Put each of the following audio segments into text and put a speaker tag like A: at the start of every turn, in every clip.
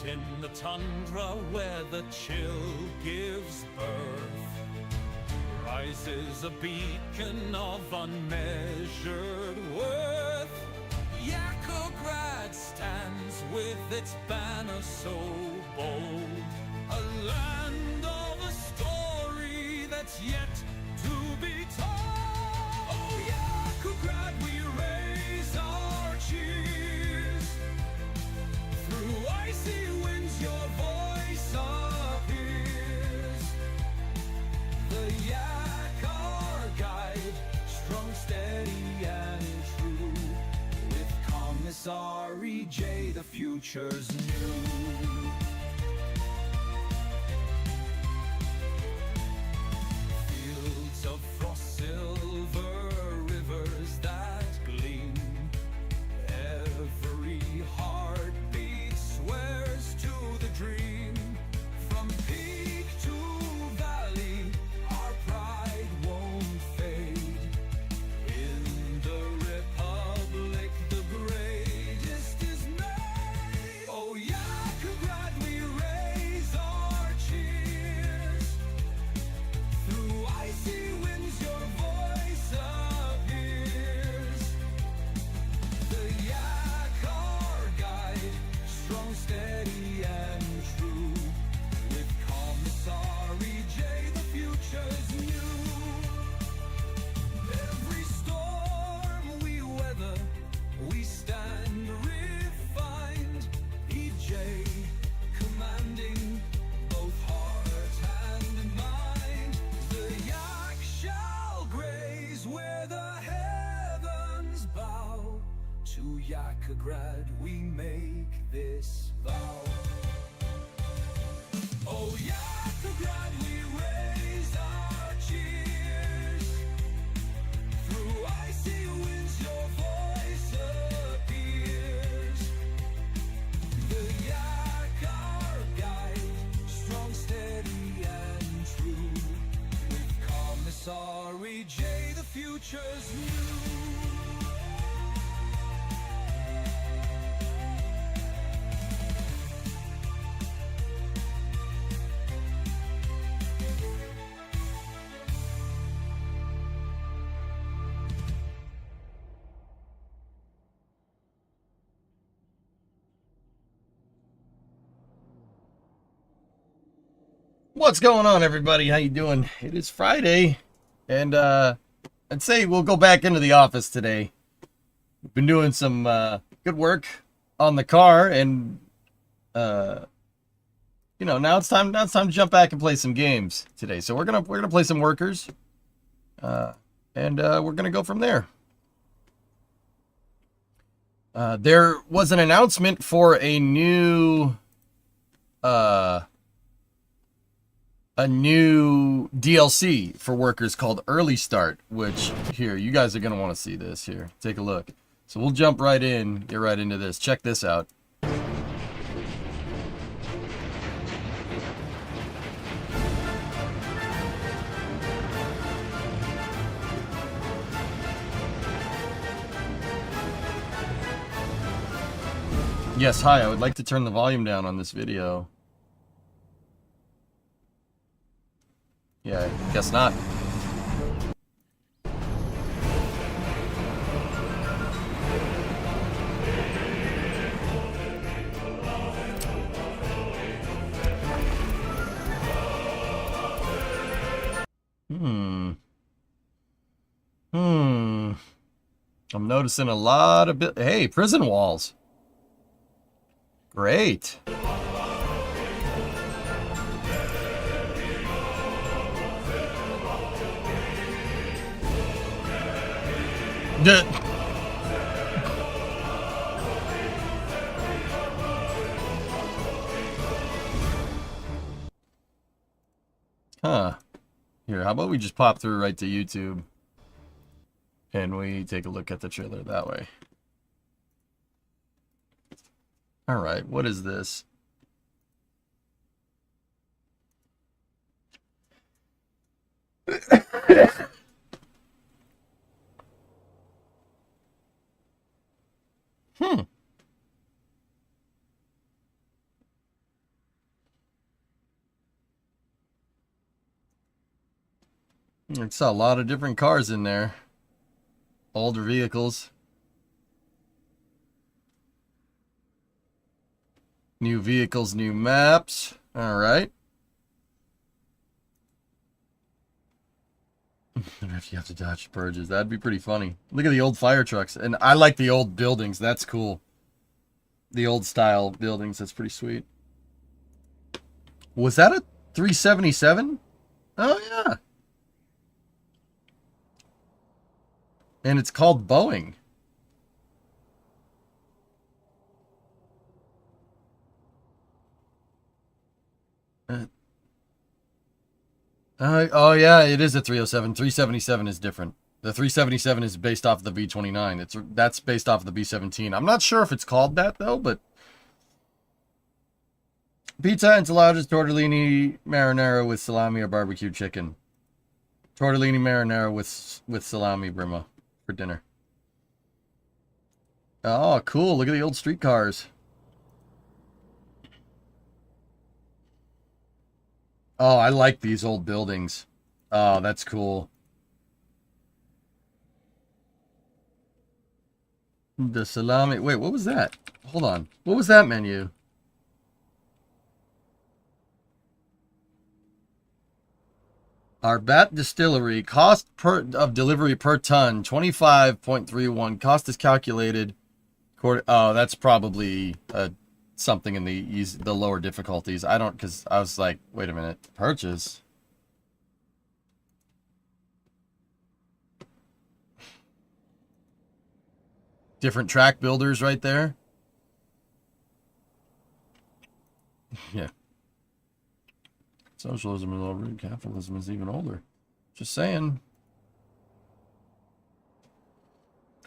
A: in the tundra where the chill gives birth, rises a beacon of unmeasured worth. Yakograd stands with its banner so bold, a land of a story that's yet to be told. Oh, Yakograd, we raise our cheers. Through icy winds your voice appears. The Yak our guide, strong, steady and true. With Commissary J, the future's new. Fields of frost silver, rivers that gleam. Every heartbeat swears to the dream. From peak to valley, our pride won't fade. In the Republic, the greatest is made. Oh, Yakograd, we raise our cheers. Through icy winds, your voice appears. The Yak, our guide, strong, steady, and true. With Commissary J, the future's new. Every storm we weather, we stand refined. EJ, commanding both heart and mind. The Yak shall graze where the heavens bow. To Yakograd we make this vow. Oh, Yakograd, we raise our cheers. Through icy winds your voice appears. The Yak, our guide, strong, steady and true. With Commissary J, the future's new.
B: What's going on, everybody? How you doing? It is Friday, and I'd say we'll go back into the office today. We've been doing some good work on the car, and now it's time to jump back and play some games today. So we're gonna play some workers, and we're gonna go from there. There was an announcement for a new DLC for workers called Early Start, which, here, you guys are going to want to see this. Here, take a look. So we'll jump right in, get right into this. Check this out. Yes, hi, I would like to turn the volume down on this video. Yeah, I guess not. I'm noticing a lot of hey, prison walls. Great. Huh. Here, how about we just pop through right to YouTube and we take a look at the trailer that way. All right, what is this? I saw a lot of different cars in there. Older vehicles. New vehicles, new maps. All right. If you have to dodge purges, that'd be pretty funny. Look at the old fire trucks. And I like the old buildings. That's cool. The old style buildings. That's pretty sweet. Was that a 377? Oh, yeah. And it's called Boeing. Oh, yeah, it is a 307. 377 is different. The 377 is based off the V29. That's based off the B17. I'm not sure if it's called that, though, but... Pizza, enchiladas, tortellini, marinara with salami or barbecue chicken. Tortellini marinara with salami, Brima, for dinner. Oh, cool. Look at the old streetcars. Oh, I like these old buildings. Oh, that's cool. The salami. Wait, what was that? Hold on. What was that menu? Our Bat Distillery, cost of delivery per ton, 25.31. Cost is calculated. Oh, that's probably something in the lower difficulties. I don't, because I was like, wait a minute, purchase. Different track builders right there. Yeah. Socialism is over, capitalism is even older. Just saying.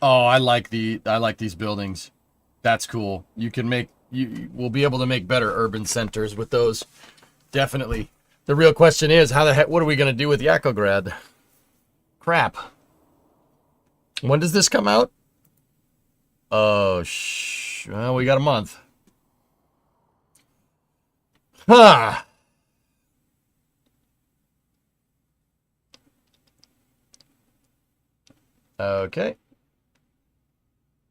B: Oh, I like these buildings. That's cool. You will be able to make better urban centers with those. Definitely. The real question is, what are we going to do with Yakograd? Crap. When does this come out? Oh, well, we got a month. Huh. Okay.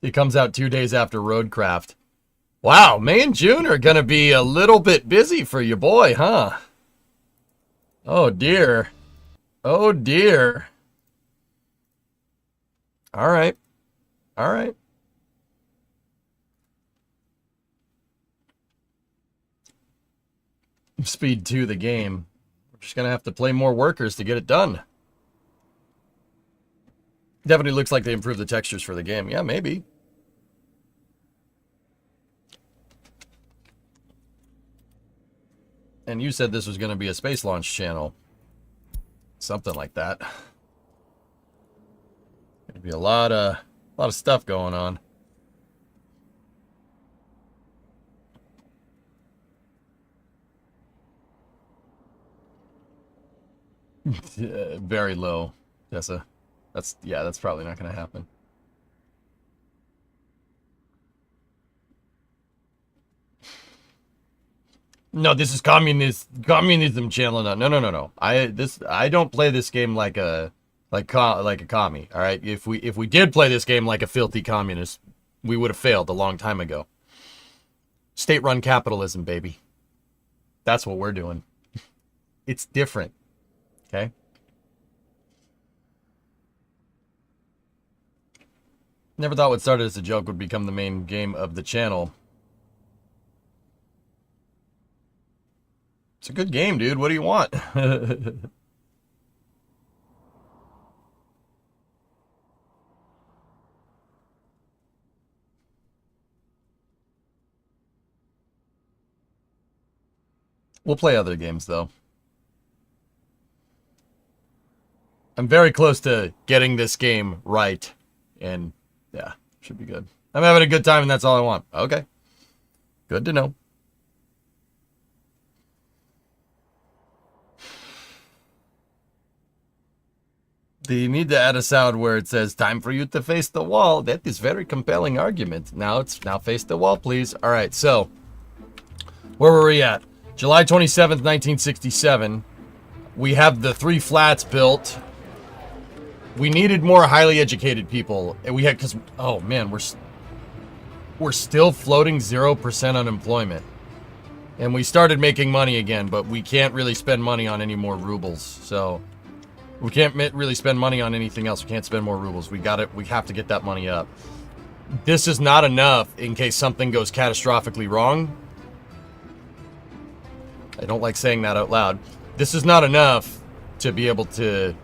B: It comes out 2 days after Roadcraft. Wow, May and June are going to be a little bit busy for you, boy, huh? Oh, dear. Oh, dear. All right. All right. Speed 2, the game. We're just going to have to play more workers to get it done. Definitely looks like they improved the textures for the game. Yeah, maybe. And you said this was going to be a space launch channel. Something like that. There'd be a lot of stuff going on. Very low, Jessa. That's probably not going to happen. No, this is communism channel. No. I don't play this game like a commie. All right, if we did play this game like a filthy communist, we would have failed a long time ago. State-run capitalism, baby. That's what we're doing. It's different. Okay. Never thought what started as a joke would become the main game of the channel. It's a good game, dude. What do you want? We'll play other games, though. I'm very close to getting this game right. And, yeah, should be good. I'm having a good time, and that's all I want. Okay. Good to know. They need to add a sound where it says, time for you to face the wall. That is very compelling argument. Now face the wall, please. All right, so where were we at? July 27th, 1967. We have the 3 flats built. We needed more highly educated people. And we had, because, oh man, we're still floating 0% unemployment. And we started making money again, but we can't really spend money on any more rubles. So we can't really spend money on anything else. We can't spend more rubles. We have to get that money up. This is not enough in case something goes catastrophically wrong. I don't like saying that out loud. This is not enough to be able to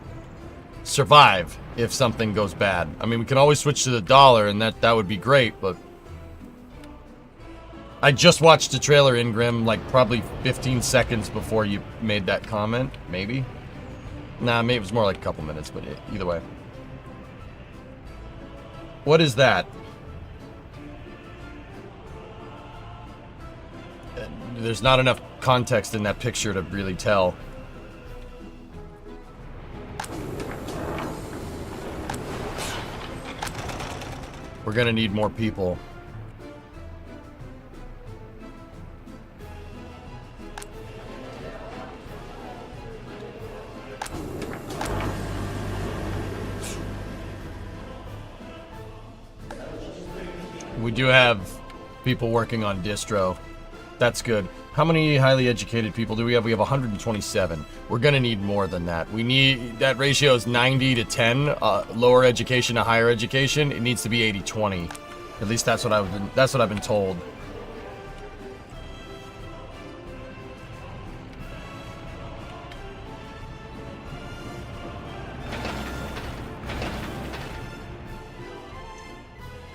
B: survive if something goes bad. I mean, we can always switch to the dollar, and that would be great, but I just watched the trailer, Ingrim, like probably 15 seconds before you made that comment. Maybe? Nah, maybe it was more like a couple minutes, but either way. What is that? There's not enough context in that picture to really tell. We're gonna need more people. We do have people working on distro. That's good. How many highly educated people do we have? We have 127. We're gonna need more than that. We need, that ratio is 90 to 10, lower education to higher education. It needs to be 80-20. At least that's what I've been told.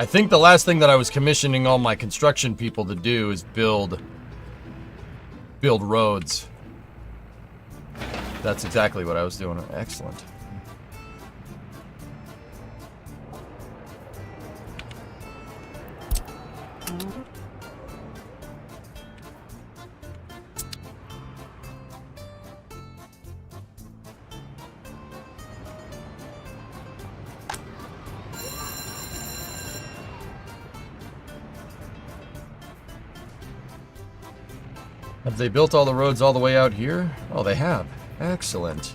B: I think the last thing that I was commissioning all my construction people to do is build roads. That's exactly what I was doing. Excellent. Have they built all the roads all the way out here? Oh, they have. Excellent.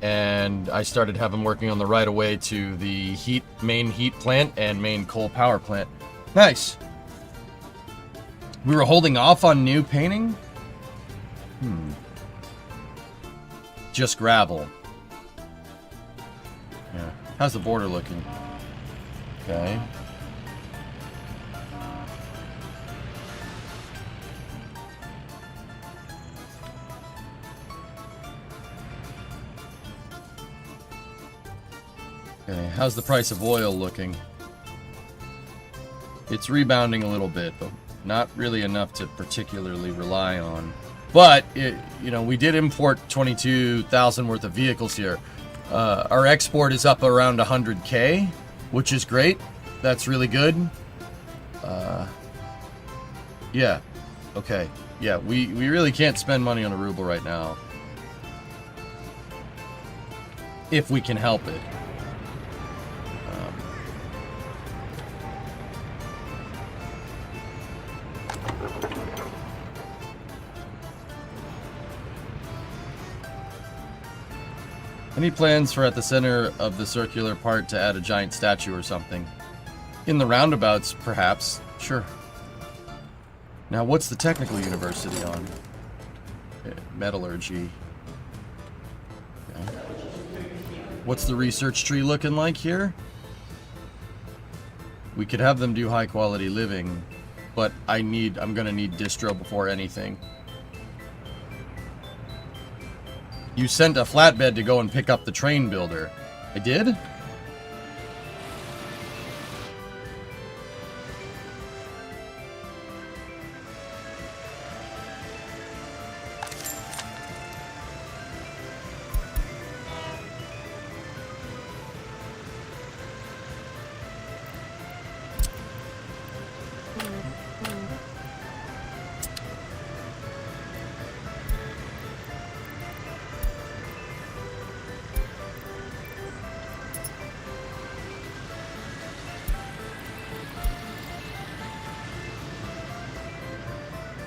B: And I started having working on the right of way to the main heat plant and main coal power plant. Nice. We were holding off on new painting? Just gravel. Yeah. How's the border looking? Okay. Okay, how's the price of oil looking? It's rebounding a little bit, but not really enough to particularly rely on. But, we did import 22,000 worth of vehicles here. Our export is up around 100K, which is great. That's really good. Yeah. Okay. Yeah, we really can't spend money on a ruble right now. If we can help it. Any plans for at the center of the circular part to add a giant statue or something? In the roundabouts, perhaps. Sure. Now, what's the technical university on? Metallurgy. Okay. What's the research tree looking like here? We could have them do high quality living, but I'm gonna need distro before anything. You sent a flatbed to go and pick up the train builder. I did?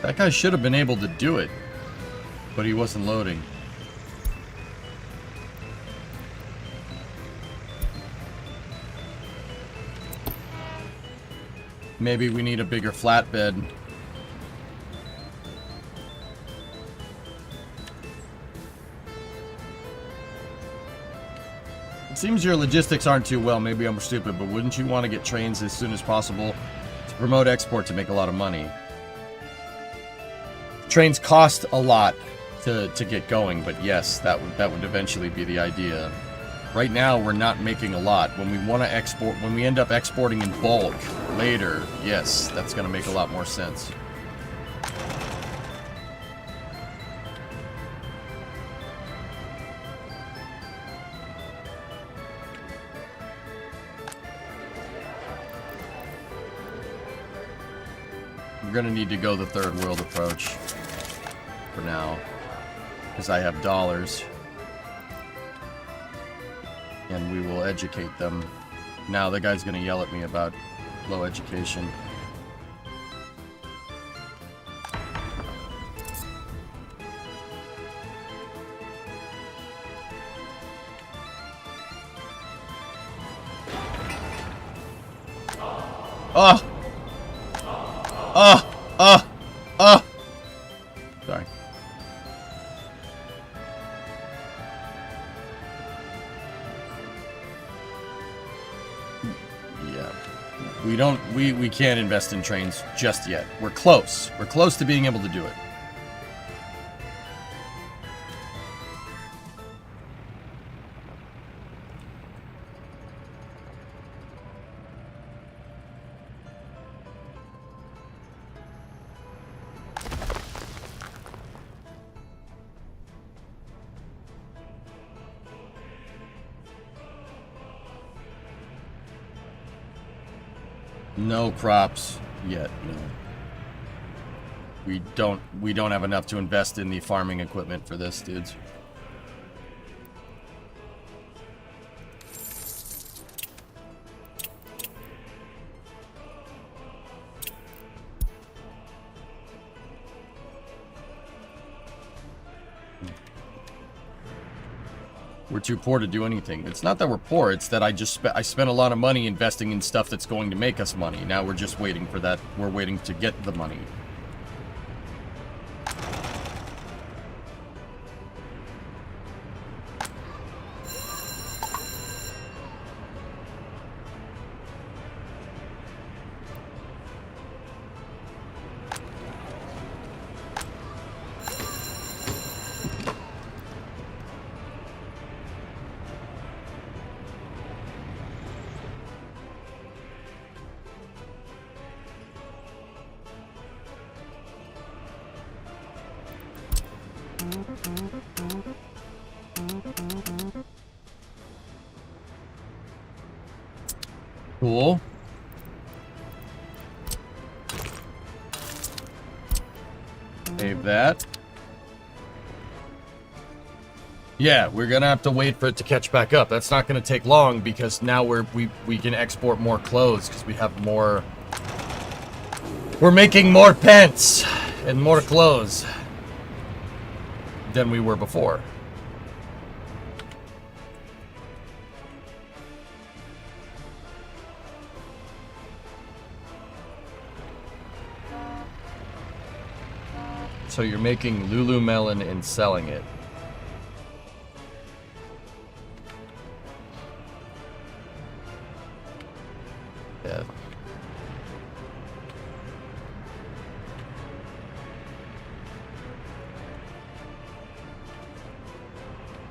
B: That guy should have been able to do it, but he wasn't loading. Maybe we need a bigger flatbed. It seems your logistics aren't too well. Maybe I'm stupid, but wouldn't you want to get trains as soon as possible to promote export to make a lot of money? Trains cost a lot to get going, but yes, that would eventually be the idea. Right now, we're not making a lot. When we want to export, when we end up exporting in bulk later, yes, that's going to make a lot more sense. We're going to need to go the third world approach for now, because I have dollars. And we will educate them. Now the guy's gonna yell at me about low education. Oh! Oh! Oh! Oh! Sorry. We can't invest in trains just yet. We're close. We're close to being able to do it. No crops yet, no. We don't have enough to invest in the farming equipment for this, dudes. We're too poor to do anything. It's not that we're poor, it's that I spent a lot of money investing in stuff that's going to make us money. Now we're just waiting for that. We're waiting to get the money. Cool. Save that. Yeah, we're gonna have to wait for it to catch back up. That's not gonna take long because now we can export more clothes because we have more. We're making more pants and more clothes than we were before. So you're making Lulumelon and selling it. Yeah.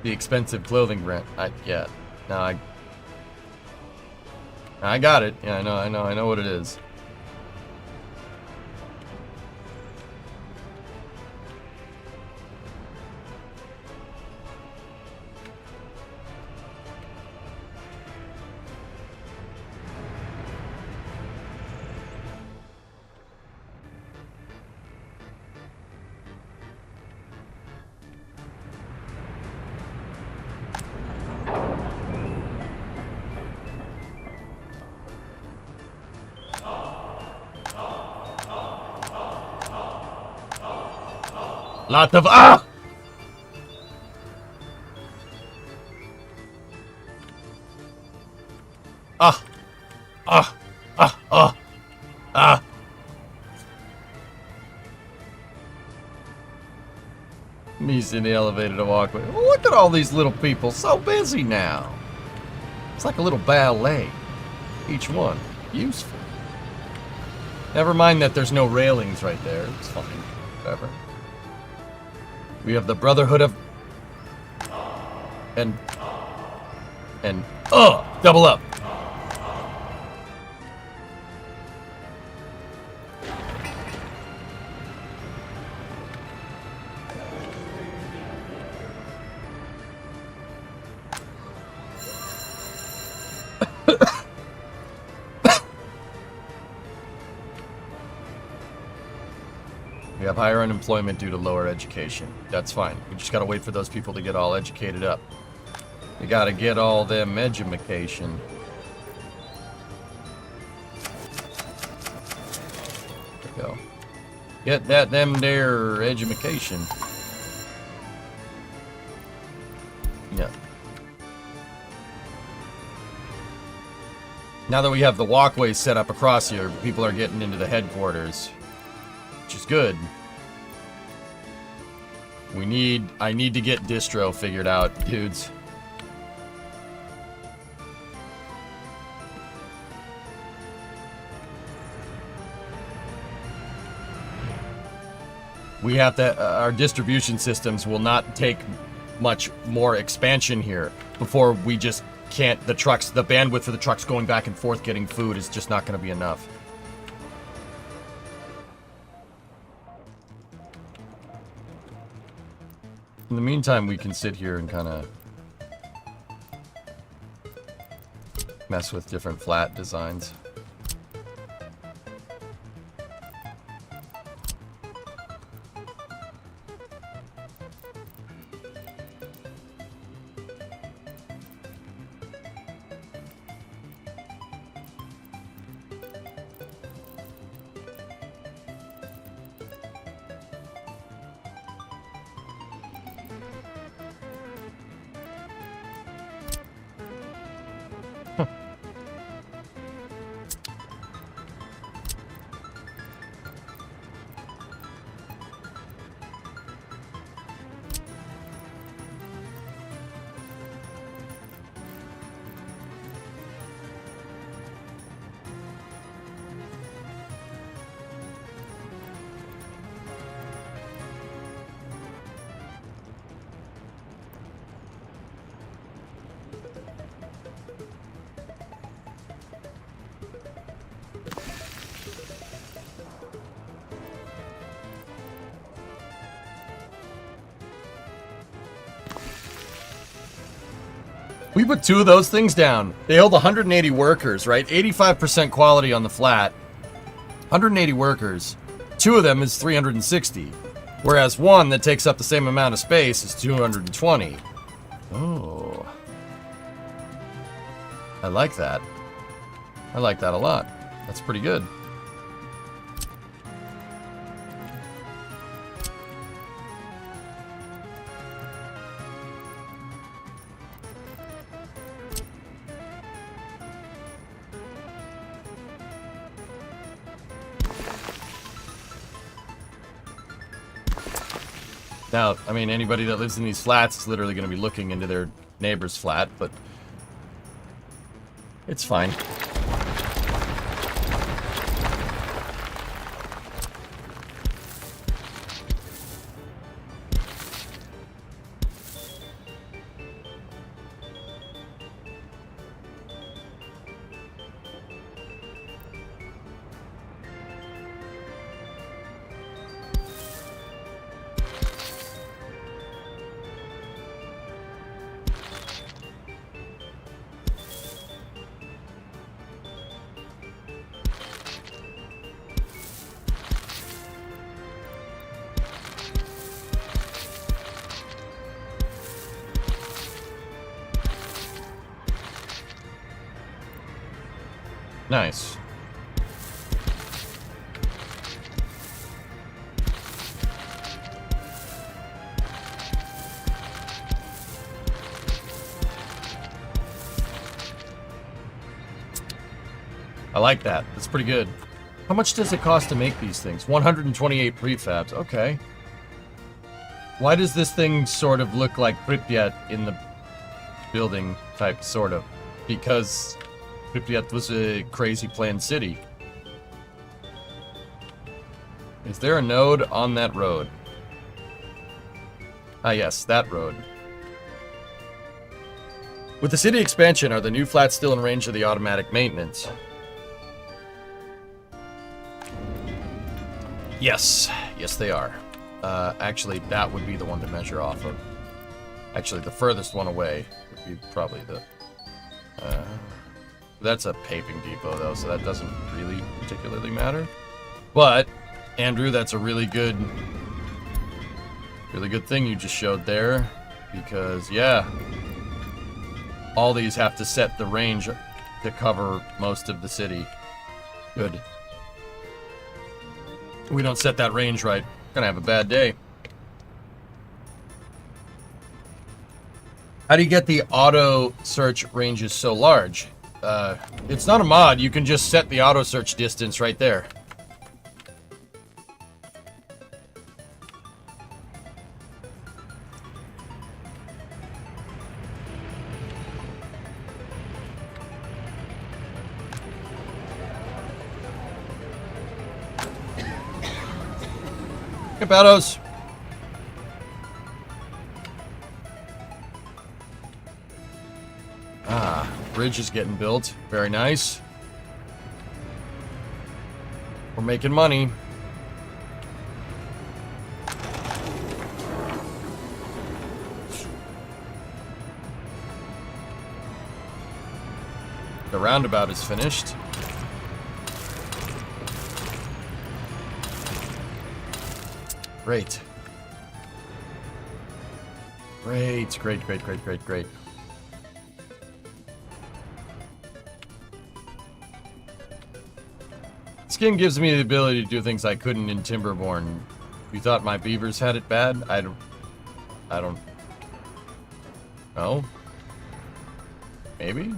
B: The expensive clothing brand. Yeah. No, I got it. Yeah, I know what it is. Lot of ah! Ah! Ah! Ah! Ah! Ah! He's in the elevator to walk with. Look at all these little people, so busy now. It's like a little ballet. Each one, useful. Never mind that there's no railings right there. It's fine. Whatever. We have the Brotherhood of... And... double up. We have higher unemployment due to lower education. That's fine. We just gotta wait for those people to get all educated up. We gotta get all them education. There we go. Get them there education. Yeah. Now that we have the walkways set up across here, people are getting into the headquarters. Which is good. I need to get distro figured out, dudes. We have to, our distribution systems will not take much more expansion here before we just can't, the bandwidth for the trucks going back and forth getting food is just not going to be enough. In the meantime, we can sit here and kind of mess with different flat designs. We put 2 of those things down. They hold 180 workers, right? 85% quality on the flat. 180 workers. 2 of them is 360. Whereas 1 that takes up the same amount of space is 220. Oh. I like that. I like that a lot. That's pretty good. Now, I mean, anybody that lives in these flats is literally going to be looking into their neighbor's flat, but it's fine. Nice. I like that. That's pretty good. How much does it cost to make these things? 128 prefabs. Okay. Why does this thing sort of look like Pripyat in the building type, sort of? Because Pripyat was a crazy planned city. Is there a node on that road? Ah, yes, that road. With the city expansion, are the new flats still in range of the automatic maintenance? Yes. Yes, they are. Actually, that would be the one to measure off of. Actually, the furthest one away would be probably the... that's a paving depot, though, so that doesn't really particularly matter. But, Andrew, that's a really good thing you just showed there. Because, yeah, all these have to set the range to cover most of the city. Good. If we don't set that range right, gonna have a bad day. How do you get the auto search ranges so large? It's not a mod. You can just set the auto search distance right there. Battles. Ah, bridge is getting built. Very nice. We're making money. The roundabout is finished. Great. Great, great, great, great, great, great. This game gives me the ability to do things I couldn't in Timberborn. You thought my beavers had it bad? I don't know. Maybe?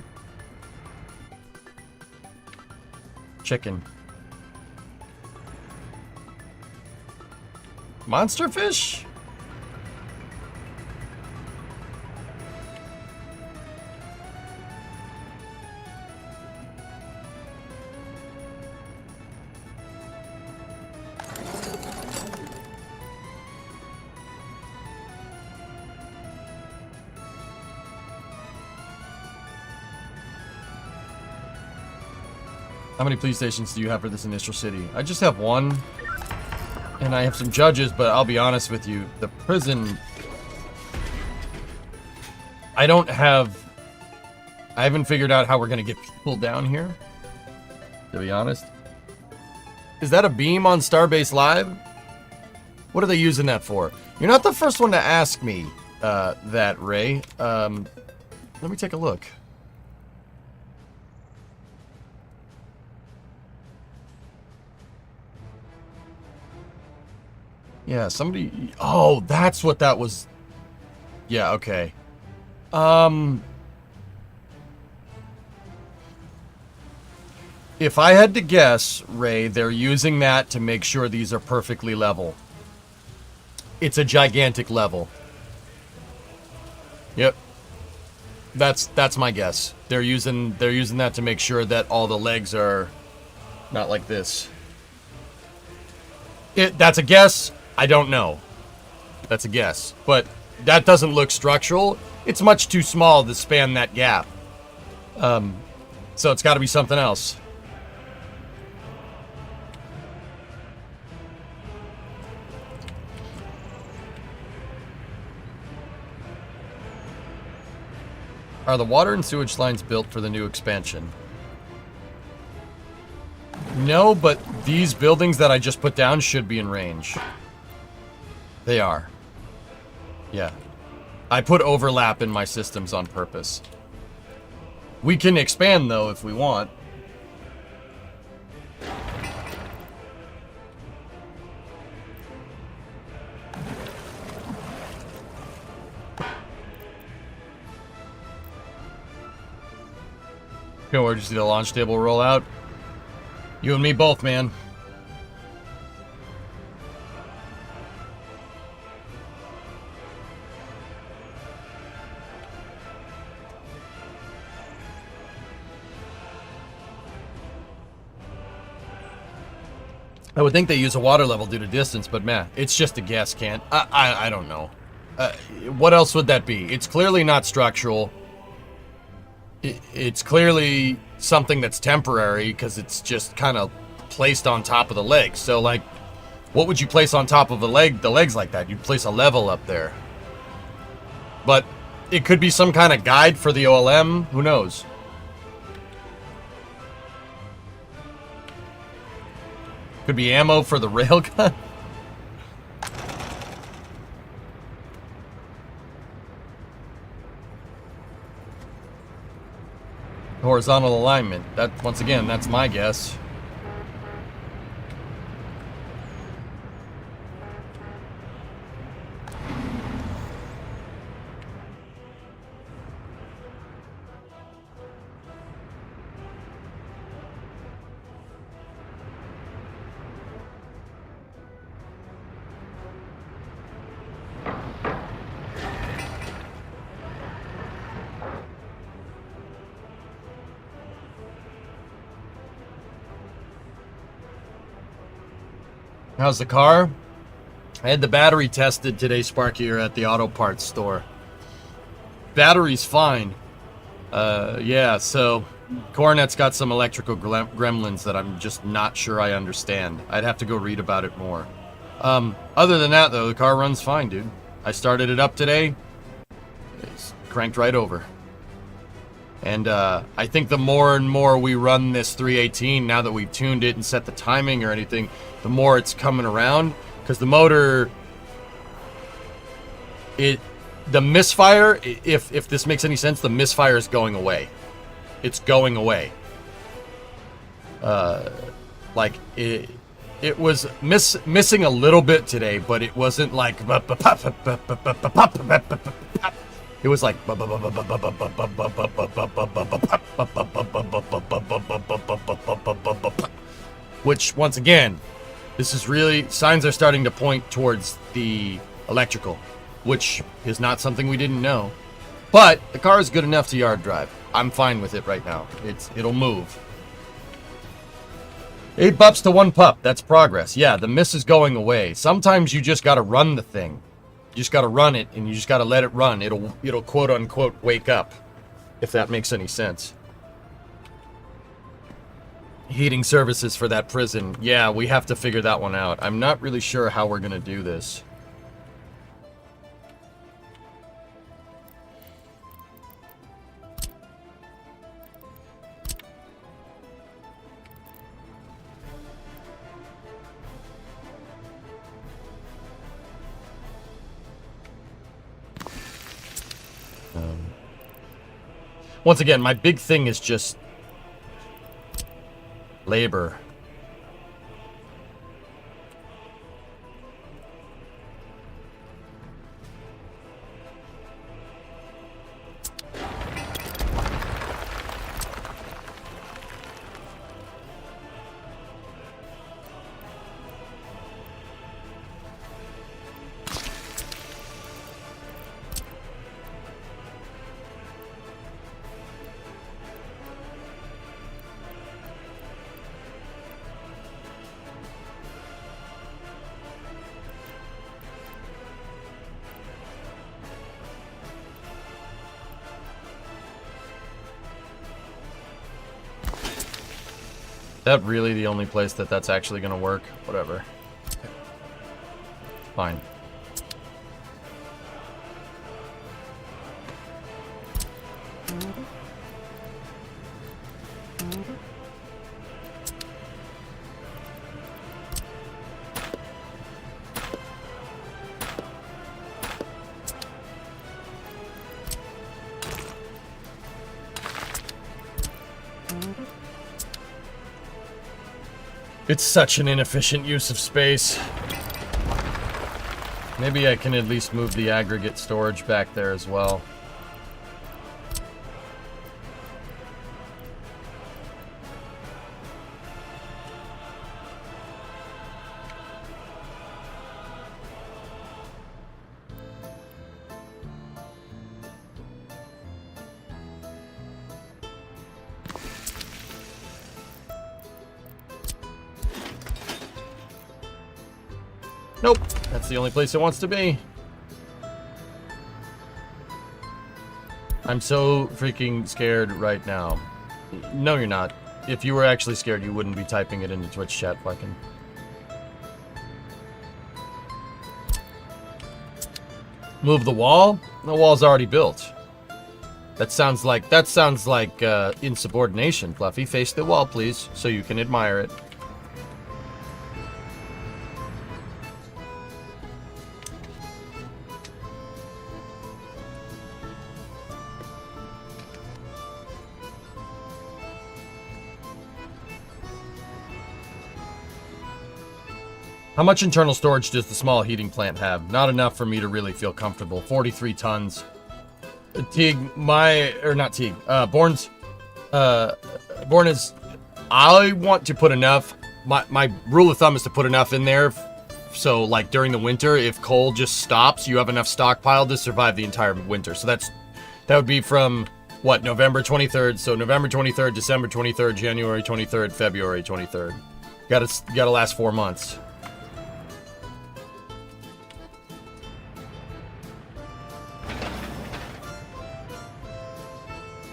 B: Chicken. Monster fish? How many police stations do you have for this initial city? I just have one. And I have some judges, but I'll be honest with you. The prison... I haven't figured out how we're going to get people down here. To be honest. Is that a beam on Starbase Live? What are they using that for? You're not the first one to ask me that, Ray. Let me take a look. Yeah, somebody... Oh, that's what that was. Yeah, okay. If I had to guess, Ray, they're using that to make sure these are perfectly level. It's a gigantic level. Yep. That's my guess. They're using that to make sure that all the legs are not like this. That's a guess. I don't know. That's a guess. But that doesn't look structural. It's much too small to span that gap. So it's got to be something else. Are the water and sewage lines built for the new expansion? No, but these buildings that I just put down should be in range. They are. Yeah. I put overlap in my systems on purpose. We can expand, though, if we want. Okay, where'd you see the launch table roll out? You and me both, man. I would think they use a water level due to distance, but man, it's just a gas can. I don't know. What else would that be? It's clearly not structural. It's clearly something that's temporary because it's just kind of placed on top of the legs. So, like, what would you place on top of the legs like that? You'd place a level up there. But it could be some kind of guide for the OLM. Who knows? Could be ammo for the railgun. Horizontal alignment. That, once again, that's my guess. How's the car? I had the battery tested today, Sparky, at the auto parts store. Battery's fine. Yeah, so Coronet's got some electrical gremlins that I'm just not sure I understand. I'd have to go read about it more. Other than that, though, the car runs fine, dude. I started it up today. It's cranked right over. And I think the more and more we run this 318, now that we've tuned it and set the timing or anything, the more it's coming around. Because the motor, the misfire, if this makes any sense, the misfire is going away. It's going away. Like, it was missing a little bit today, but it wasn't like... It was like... Which, once again, this is really... Signs are starting to point towards the electrical, which is not something we didn't know. But the car is good enough to yard drive. I'm fine with it right now. It'll move. 8 bups to 1 pup. That's progress. Yeah, the miss is going away. Sometimes you just gotta run the thing. You just gotta run it, and you just gotta let it run. It'll quote unquote wake up, if that makes any sense. Heating services for that prison. Yeah, we have to figure that one out. I'm not really sure how we're gonna do this. Once again, my big thing is just labor. That really the only place that's actually gonna work? Whatever. Fine. It's such an inefficient use of space. Maybe I can at least move the aggregate storage back there as well. Nope, that's the only place it wants to be. I'm so freaking scared right now. No, you're not. If you were actually scared, you wouldn't be typing it into Twitch chat, fucking. Move the wall? The wall's already built. That sounds like insubordination, Fluffy. Face the wall, please, so you can admire it. How much internal storage does the small heating plant have? Not enough for me to really feel comfortable. 43 tons. Teague, Born is, I want to put enough, my rule of thumb is to put enough in there, so like during the winter, if coal just stops, you have enough stockpiled to survive the entire winter. So that would be from, what, November 23rd, so November 23rd, December 23rd, January 23rd, February 23rd. Gotta last 4 months.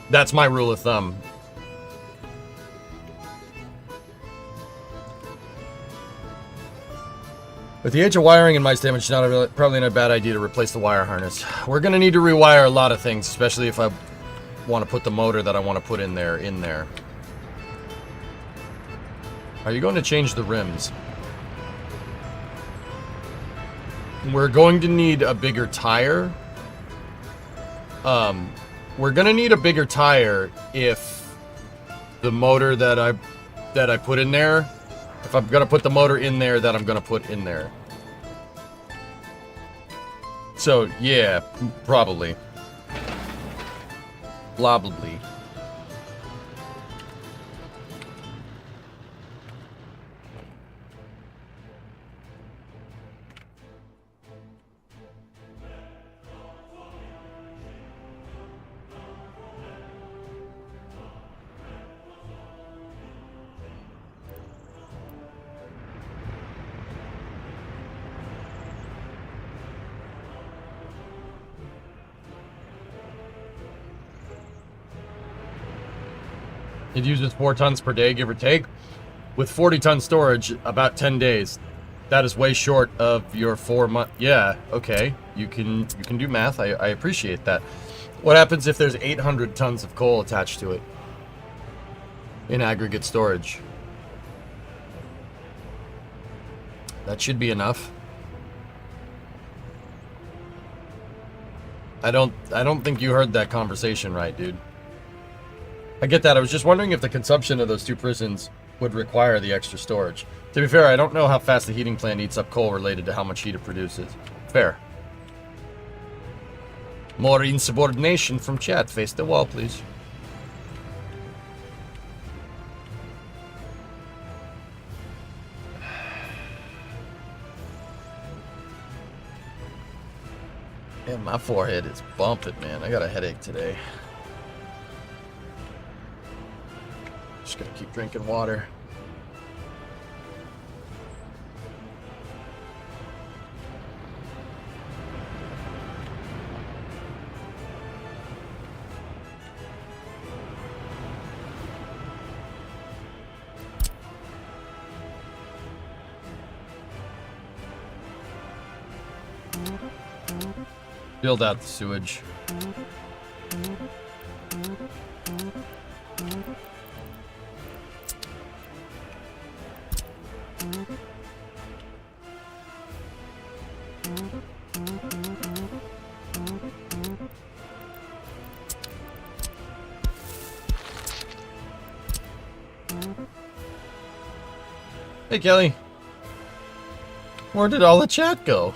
B: That's my rule of thumb. With the age of wiring in my stamina, it's probably not a bad idea to replace the wire harness. We're going to need to rewire a lot of things, especially if I want to put the motor that I want to put in there. Are you going to change the rims? We're going to need a bigger tire. We're gonna need a bigger tire if the motor that I put in there, if I'm gonna put the motor in there that I'm gonna put in there. So yeah, probably. Probably. It uses 4 tons per day, give or take. With 40 ton storage, about 10 days. That is way short of your 4 month. Yeah, okay. You can do math. I appreciate that. What happens if there's 800 tons of coal attached to it in aggregate storage? That should be enough. I don't think you heard that conversation right, dude. I get that. I was just wondering if the consumption of those 2 prisons would require the extra storage. To be fair, I don't know how fast the heating plant eats up coal related to how much heat it produces. Fair. More insubordination from chat. Face the wall, please. Yeah, my forehead is bumping, man. I got a headache today. Just gonna keep drinking water. Build out the sewage. Hey, Kelly. Where did all the chat go?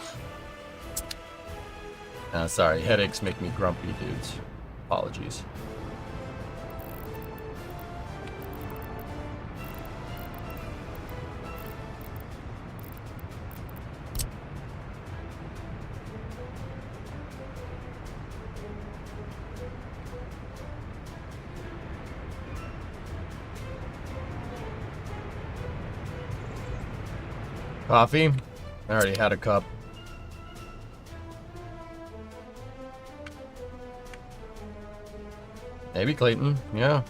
B: Sorry, headaches make me grumpy, dudes. Apologies. Coffee? I already had a cup. Maybe Clayton, yeah.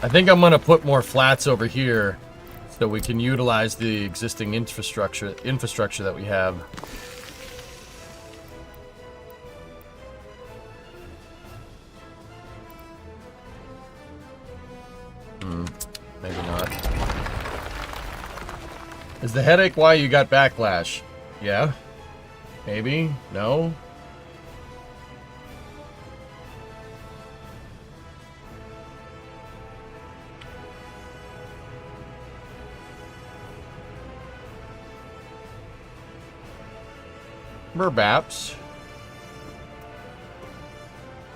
B: I think I'm gonna put more flats over here so we can utilize the existing infrastructure that we have. Maybe not. Is the headache why you got backlash? Yeah? Maybe? No? Merbaps.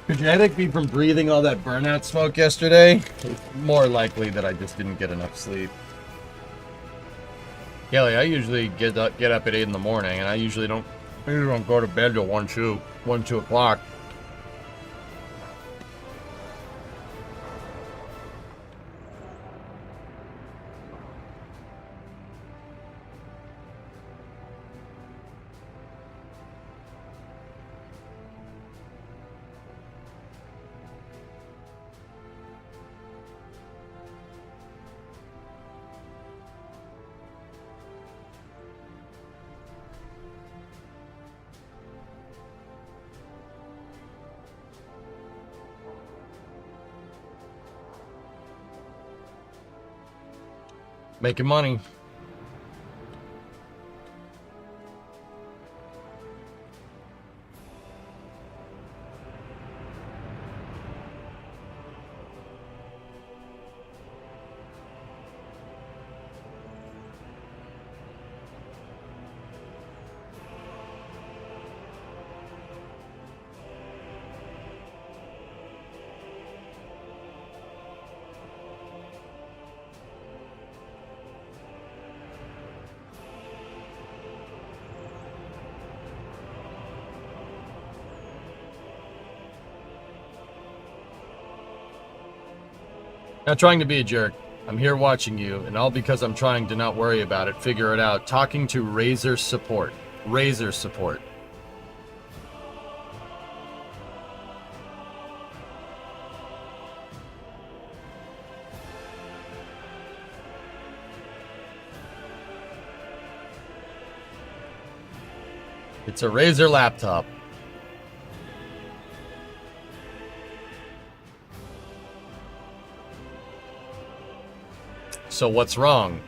B: Could your headache be from breathing all that burnout smoke yesterday? It's more likely that I just didn't get enough sleep. Kelly, I usually get up at 8 in the morning, and I usually don't go to bed till 1, 2 o'clock. Making money. Not trying to be a jerk. I'm here watching you, and all because I'm trying to not worry about it, figure it out. Talking to Razor support. Razor support. It's a Razer laptop. So what's wrong?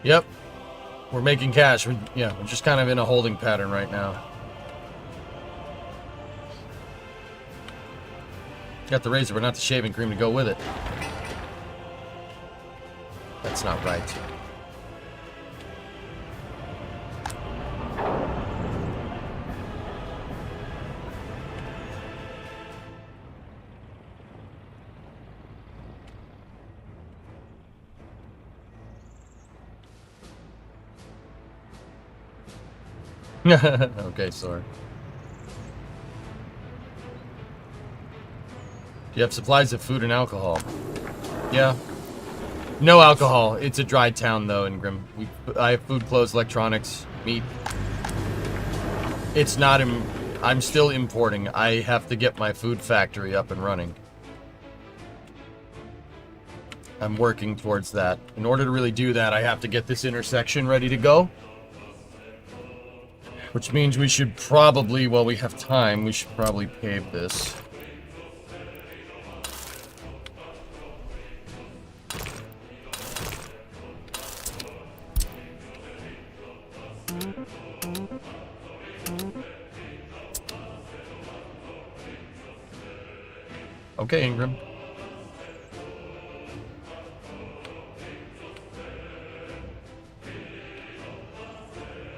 B: Yep. We're making cash. We're just kind of in a holding pattern right now. Got the razor, but not the shaving cream to go with it. That's not right. Okay, sorry. Do you have supplies of food and alcohol? Yeah. No alcohol. It's a dry town, though, in Grim. I have food, clothes, electronics, meat. It's not... I'm still importing. I have to get my food factory up and running. I'm working towards that. In order to really do that, I have to get this intersection ready to go. Which means we should probably, while we have time, we should probably pave this. Okay, Ingram.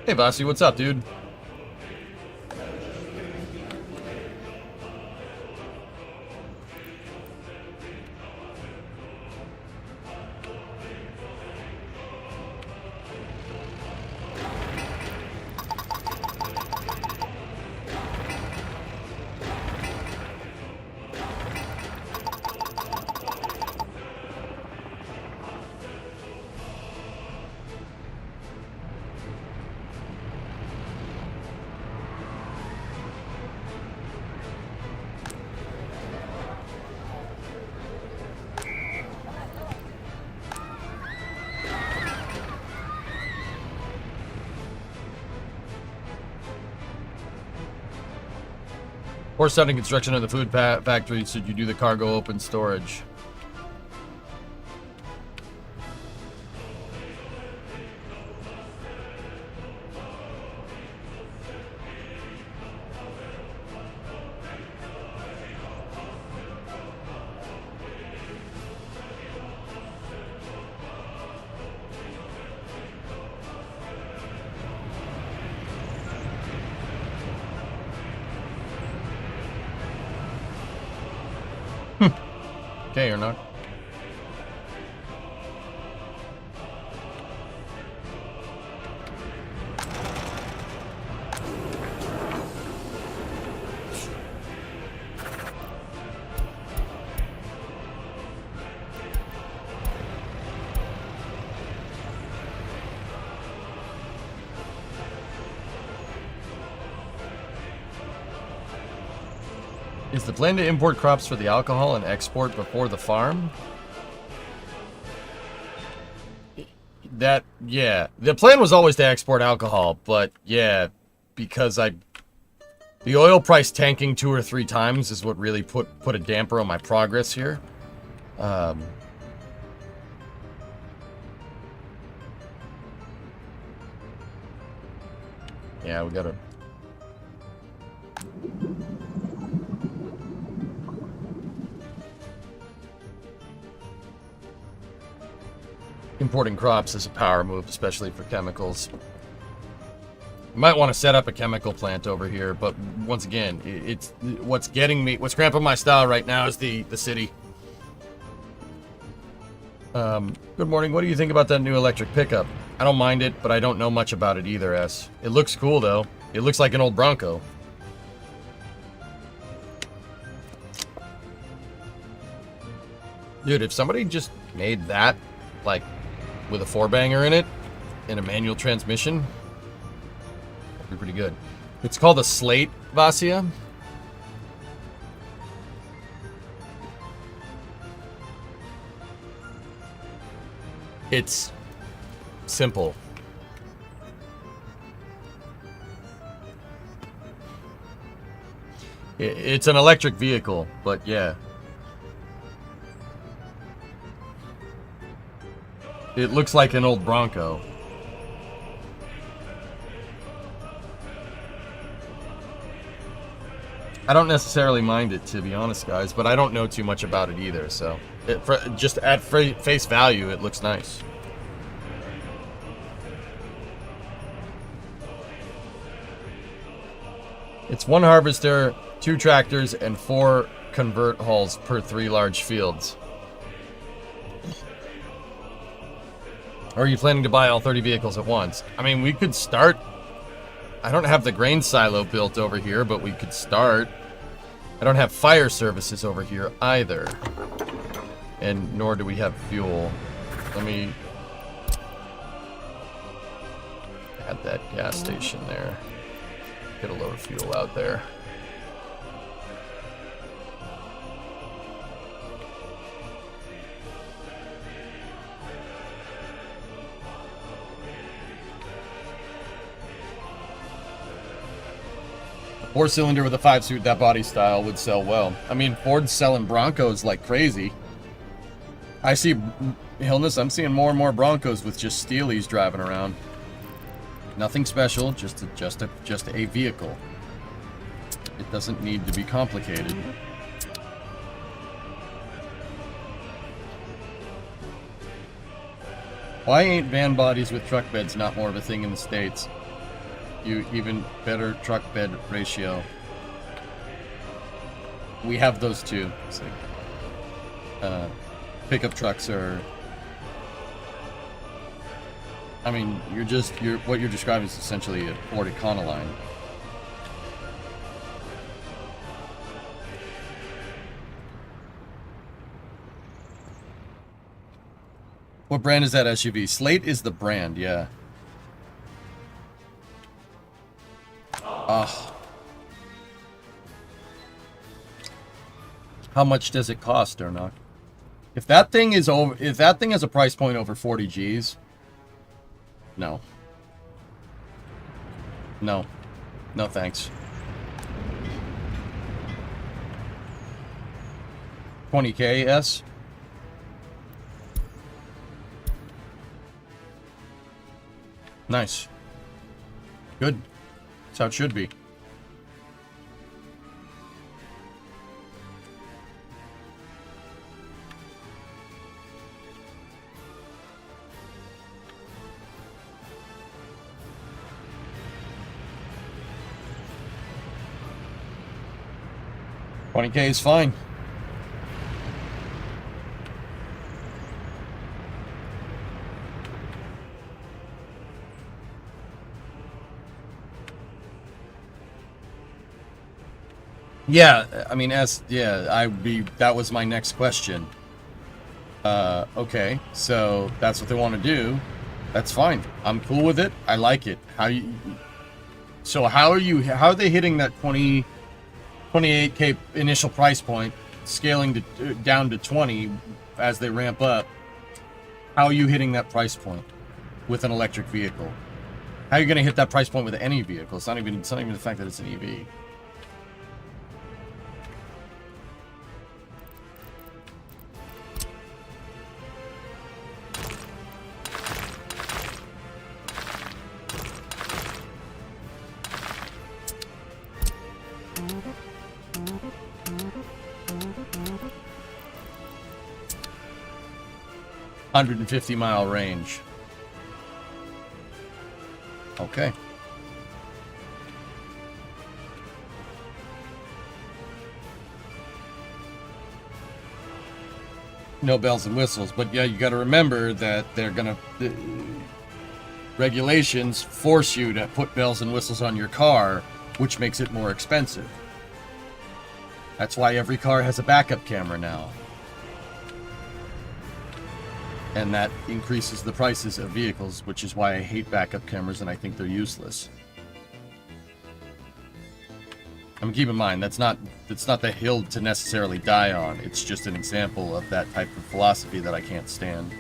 B: Hey, Bossy, what's up, dude? Or starting construction of the food factory, should you do the cargo open storage? Okay, or not? Is the plan to import crops for the alcohol and export before the farm? Yeah. The plan was always to export alcohol, but yeah, because the oil price tanking 2 or 3 times is what really put a damper on my progress here. Yeah, we gotta... Importing crops is a power move, especially for chemicals. You might want to set up a chemical plant over here, but once again, it's what's cramping my style right now is the city. Good morning. What do you think about that new electric pickup? I don't mind it, but I don't know much about it either, S. It looks cool, though. It looks like an old Bronco. Dude, if somebody just made that, like, with a 4-banger in it, and a manual transmission, that'd be pretty good. It's called a Slate, Vasya. It's simple. It's an electric vehicle, but yeah. It looks like an old Bronco. I don't necessarily mind it, to be honest, guys, but I don't know too much about it either, so... just at face value, it looks nice. It's 1 harvester, 2 tractors, and 4 convert hulls per 3 large fields. Or are you planning to buy all 30 vehicles at once? I mean, we could start... I don't have the grain silo built over here, but we could start. I don't have fire services over here either. And nor do we have fuel. Let me... add that gas station there. Get a load of fuel out there. 4-cylinder with a 5-suit, that body style would sell well. I mean, Ford's selling Broncos like crazy. I see, Hillness, I'm seeing more and more Broncos with just Steelies driving around. Nothing special, just a vehicle. It doesn't need to be complicated. Why ain't van bodies with truck beds not more of a thing in the States? You even better truck bed ratio. We have those too. So, pickup trucks are. I mean, what you're describing is essentially a Ford Econoline. What brand is that SUV? Slate is the brand, yeah. How much does it cost, Ernock? If that thing has a price point over 40 G's, no. No. No thanks. 20K S? Nice. Good. That's how it should be. $20K is fine. Yeah, I mean, that was my next question. Okay, so that's what they want to do. That's fine. I'm cool with it. I like it. How are they hitting that 28K initial price point, scaling down to 20 as they ramp up? How are you hitting that price point with an electric vehicle? How are you going to hit that price point with any vehicle? It's not even the fact that it's an EV. $150-mile range. Okay. No bells and whistles, but yeah, you got to remember that regulations force you to put bells and whistles on your car, which makes it more expensive. That's why every car has a backup camera now. And that increases the prices of vehicles, which is why I hate backup cameras and I think they're useless. I mean, keep in mind, that's not the hill to necessarily die on. It's just an example of that type of philosophy that I can't stand.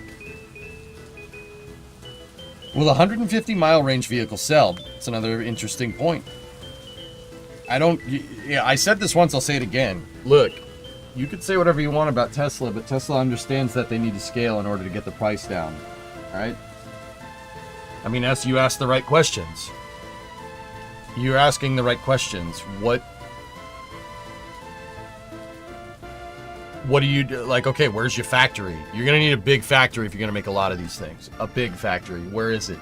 B: Will a 150-mile range vehicle sell? It's another interesting point. I said this once, I'll say it again. Look, you could say whatever you want about Tesla, but Tesla understands that they need to scale in order to get the price down. All right? I mean, you ask the right questions. You're asking the right questions. What do you do? Like, okay, where's your factory? You're going to need a big factory if you're going to make a lot of these things. A big factory. Where is it?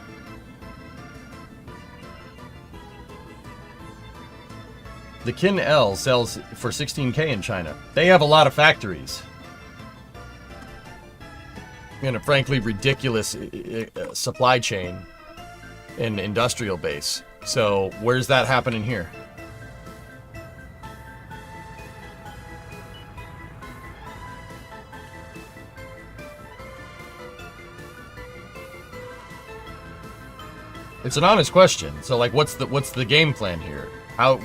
B: The Kin L sells for $16K in China. They have a lot of factories. And a frankly ridiculous supply chain and industrial base. So where's that happening here? It's an honest question. So like, what's the game plan here?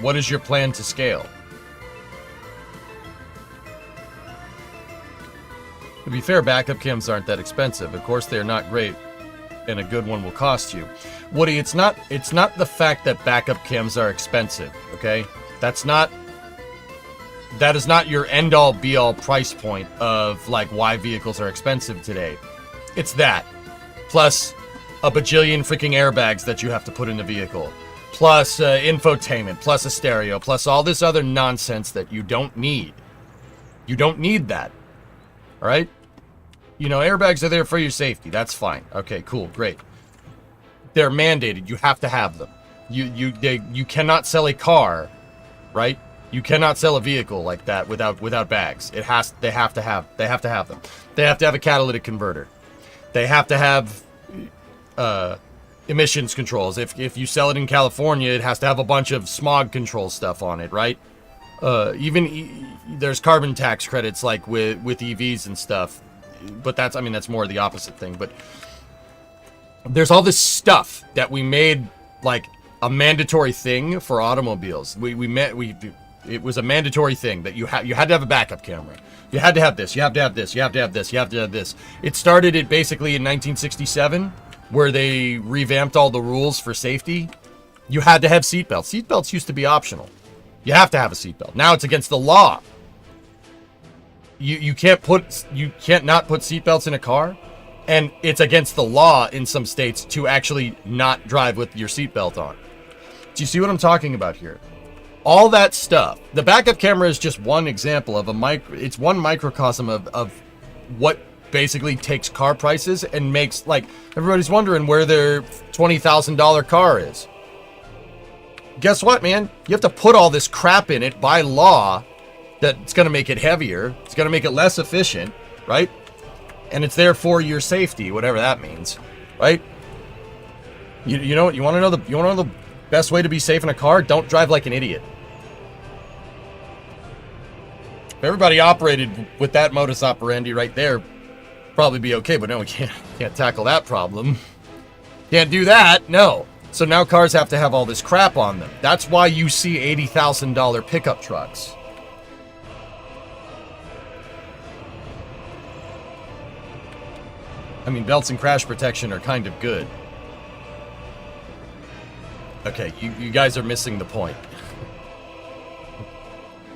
B: What is your plan to scale? To be fair, backup cams aren't that expensive. Of course, they're not great, and a good one will cost you. Woody, it's not the fact that backup cams are expensive, okay? that is not your end-all be-all price point of like why vehicles are expensive today. It's that plus a bajillion freaking airbags that you have to put in the vehicle, plus infotainment, plus a stereo, plus all this other nonsense that you don't need. You don't need that. All right? You know, airbags are there for your safety. That's fine. Okay, cool, great. They're mandated. You have to have them. You cannot sell a car, right? You cannot sell a vehicle like that without bags. They have to have them. They have to have a catalytic converter. They have to have emissions controls. If you sell it in California, it has to have a bunch of smog control stuff on it, right? There's carbon tax credits like with EVs and stuff, but that's more the opposite thing. But there's all this stuff that we made like a mandatory thing for automobiles. It was a mandatory thing that you had to have a backup camera. You had to have this. You have to have this. You have to have this. You have to have this. It started basically in 1967, where they revamped all the rules for safety. You had to have seatbelts. Seatbelts used to be optional. You have to have a seatbelt. Now it's against the law. You can't not put seatbelts in a car, and it's against the law in some states to actually not drive with your seatbelt on. Do you see what I'm talking about here? All that stuff. The backup camera is just one example of it's one microcosm of what basically takes car prices and makes, like, everybody's wondering where their $20,000 car is. Guess what, man? You have to put all this crap in it by law that's going to make it heavier. It's going to make it less efficient, right? And it's there for your safety, whatever that means, right? You know what? You want to know the best way to be safe in a car? Don't drive like an idiot. If everybody operated with that modus operandi right there, probably be okay. But no, we can't tackle that problem. Can't do that. No. So now cars have to have all this crap on them. That's why you see $80,000 pickup trucks. I mean, belts and crash protection are kind of good. Okay, you guys are missing the point.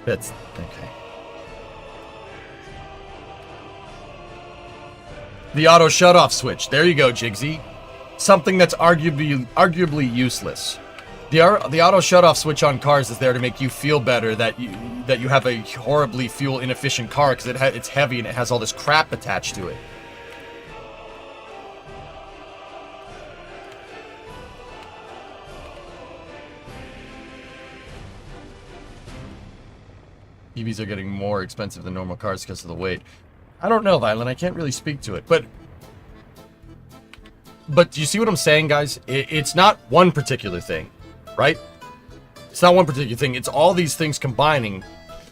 B: That's okay. The auto shutoff switch. There you go, Jigsy. Something that's arguably useless. The auto shutoff switch on cars is there to make you feel better that you have a horribly fuel inefficient car because it's heavy and it has all this crap attached to it. EVs are getting more expensive than normal cars because of the weight. I don't know, Violent. I can't really speak to it. But do you see what I'm saying, guys? It's not one particular thing, right? It's not one particular thing. It's all these things combining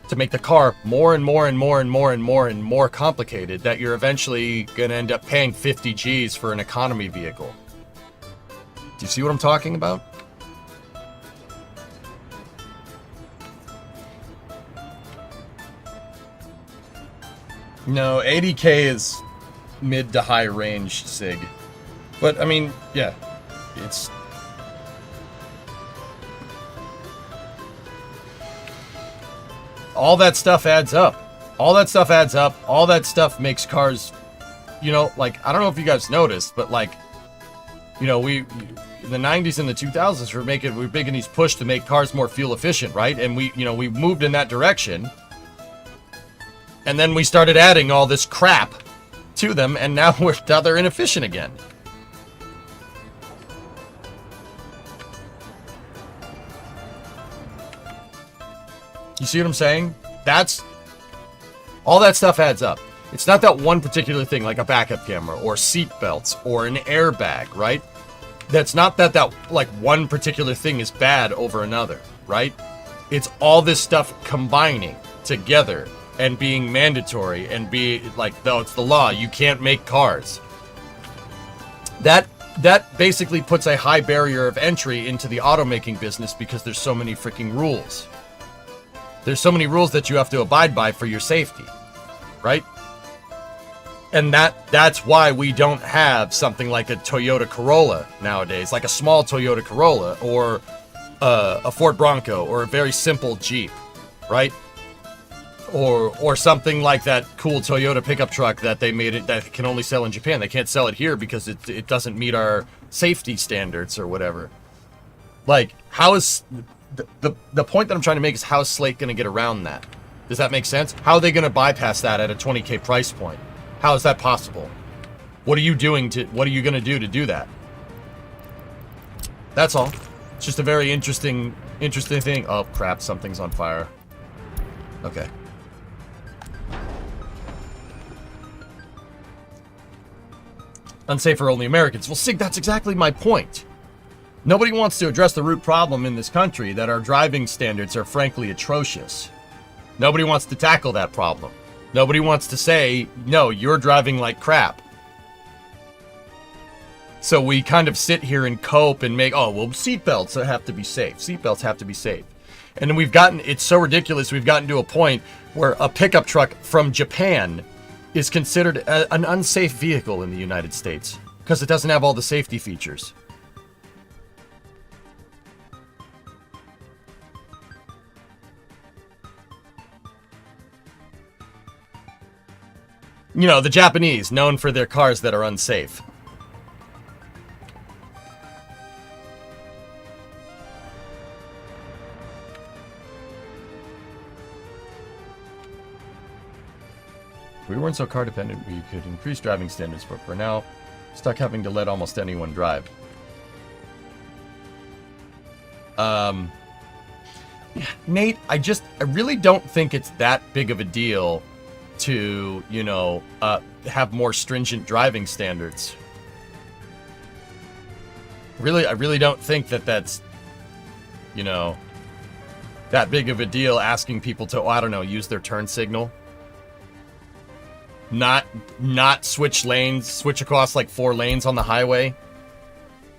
B: to make the car more and more and more and more and more and more complicated that you're eventually going to end up paying 50 G's for an economy vehicle. Do you see what I'm talking about? No, 80K is mid to high range SIG. But, I mean, yeah, it's... all that stuff adds up. All that stuff adds up. All that stuff makes cars, you know, like, I don't know if you guys noticed, but, like, you know, in the 90s and the 2000s, we're making these push to make cars more fuel efficient, right? And we moved in that direction. And then we started adding all this crap to them, and now they're inefficient again. You see what I'm saying? All that stuff adds up. It's not that one particular thing, like a backup camera, or seat belts, or an airbag, right? That's not that like one particular thing is bad over another, right? It's all this stuff combining together and being mandatory and be like, though it's the law, you can't make cars. That basically puts a high barrier of entry into the automaking business because there's so many freaking rules. There's so many rules that you have to abide by for your safety, right? And that's why we don't have something like a Toyota Corolla nowadays, like a small Toyota Corolla, or a Ford Bronco or a very simple Jeep, right? Or something like that cool Toyota pickup truck that they made it that can only sell in Japan. They can't sell it here because it doesn't meet our safety standards or whatever. Like, how is the point that I'm trying to make is how is Slate going to get around that? Does that make sense? How are they going to bypass that at a 20K price point? How is that possible? What are you going to do that? That's all. It's just a very interesting thing. Oh crap, something's on fire. Okay. Unsafe for only Americans. Well, Sig, that's exactly my point. Nobody wants to address the root problem in this country, that our driving standards are frankly atrocious. Nobody wants to tackle that problem. Nobody wants to say, no, you're driving like crap. So we kind of sit here and cope and make, oh, well, seatbelts have to be safe. Seatbelts have to be safe. And then it's so ridiculous, we've gotten to a point where a pickup truck from Japan is considered an unsafe vehicle in the United States because it doesn't have all the safety features. You know, the Japanese, known for their cars that are unsafe. If we weren't so car dependent, we could increase driving standards, but for now, stuck having to let almost anyone drive. Yeah, Nate, I really don't think it's that big of a deal to, you know, have more stringent driving standards. I really don't think that's, you know, that big of a deal asking people to, I don't know, use their turn signal. Not switch lanes, switch across like 4 lanes on the highway.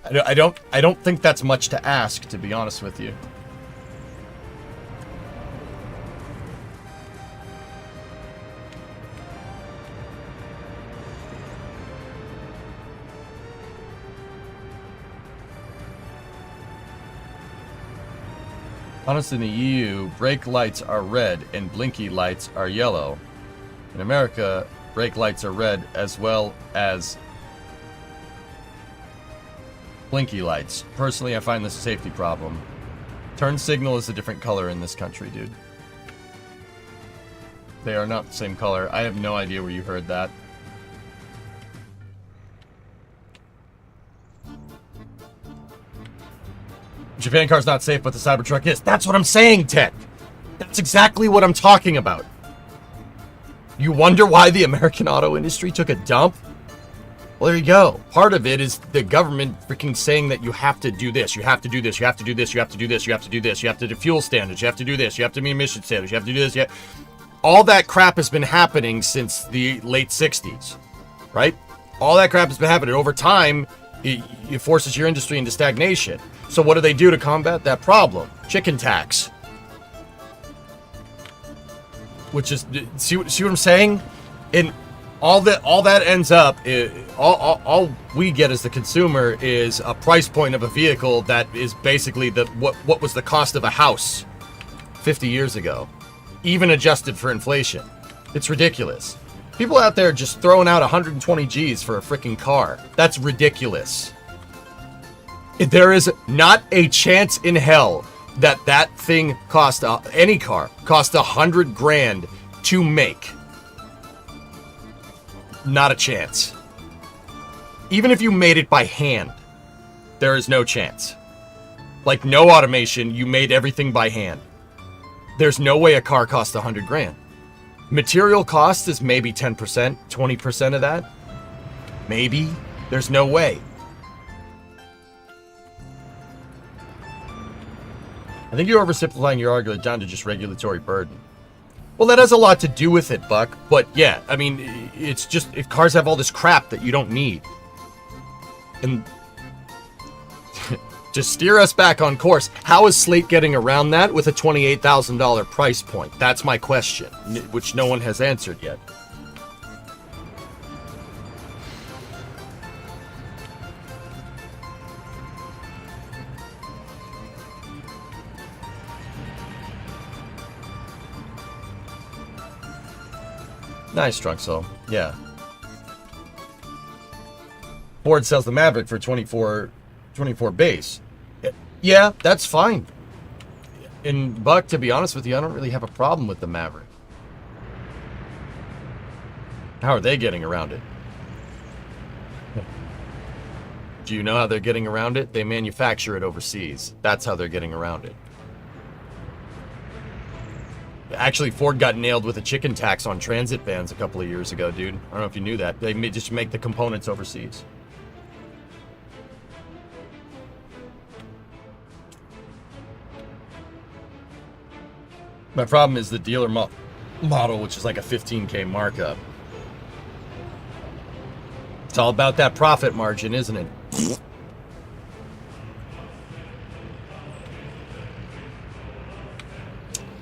B: I don't think that's much to ask, to be honest with you. Honestly, in the EU, brake lights are red and blinky lights are yellow. In America, brake lights are red as well as blinky lights. Personally, I find this a safety problem. Turn signal is a different color in this country, dude. They are not the same color. I have no idea where you heard that. Japan car's not safe, but the Cybertruck is. That's what I'm saying, Ted. That's exactly what I'm talking about. You wonder why the American auto industry took a dump? Well, there you go. Part of it is the government freaking saying that you have to do this, you have to do this, you have to do this, you have to do this, you have to do this, you have to do fuel standards, you have to do this, you have to meet emission standards, you have to do this, all that crap has been happening since the late 60s, right? All that crap has been happening. Over time, it forces your industry into stagnation. So what do they do to combat that problem? Chicken tax. Which is, see what I'm saying? And all that ends up, all we get as the consumer is a price point of a vehicle that is basically what was the cost of a house 50 years ago, even adjusted for inflation. It's ridiculous. People out there just throwing out 120 G's for a freaking car. That's ridiculous. There is not a chance in hell that thing cost, any car cost $100,000 to make. Not a chance. Even if you made it by hand, there is no chance. Like no automation, you made everything by hand. There's no way a car costs $100,000. Material cost is maybe 10%, 20% of that. Maybe. There's no way. I think you're oversimplifying your argument down to just regulatory burden. Well, that has a lot to do with it, Buck. But yeah, I mean, it's just if cars have all this crap that you don't need. And to steer us back on course, how is Slate getting around that with a $28,000 price point? That's my question, which no one has answered yet. Nice, Trunxel. Yeah. Ford sells the Maverick for 24 base. Yeah, that's fine. And Buck, to be honest with you, I don't really have a problem with the Maverick. How are they getting around it? Do you know how they're getting around it? They manufacture it overseas. That's how they're getting around it. Actually, Ford got nailed with a chicken tax on transit vans a couple of years ago, dude. I don't know if you knew that. They just make the components overseas. My problem is the dealer model, which is like a 15K markup. It's all about that profit margin, isn't it?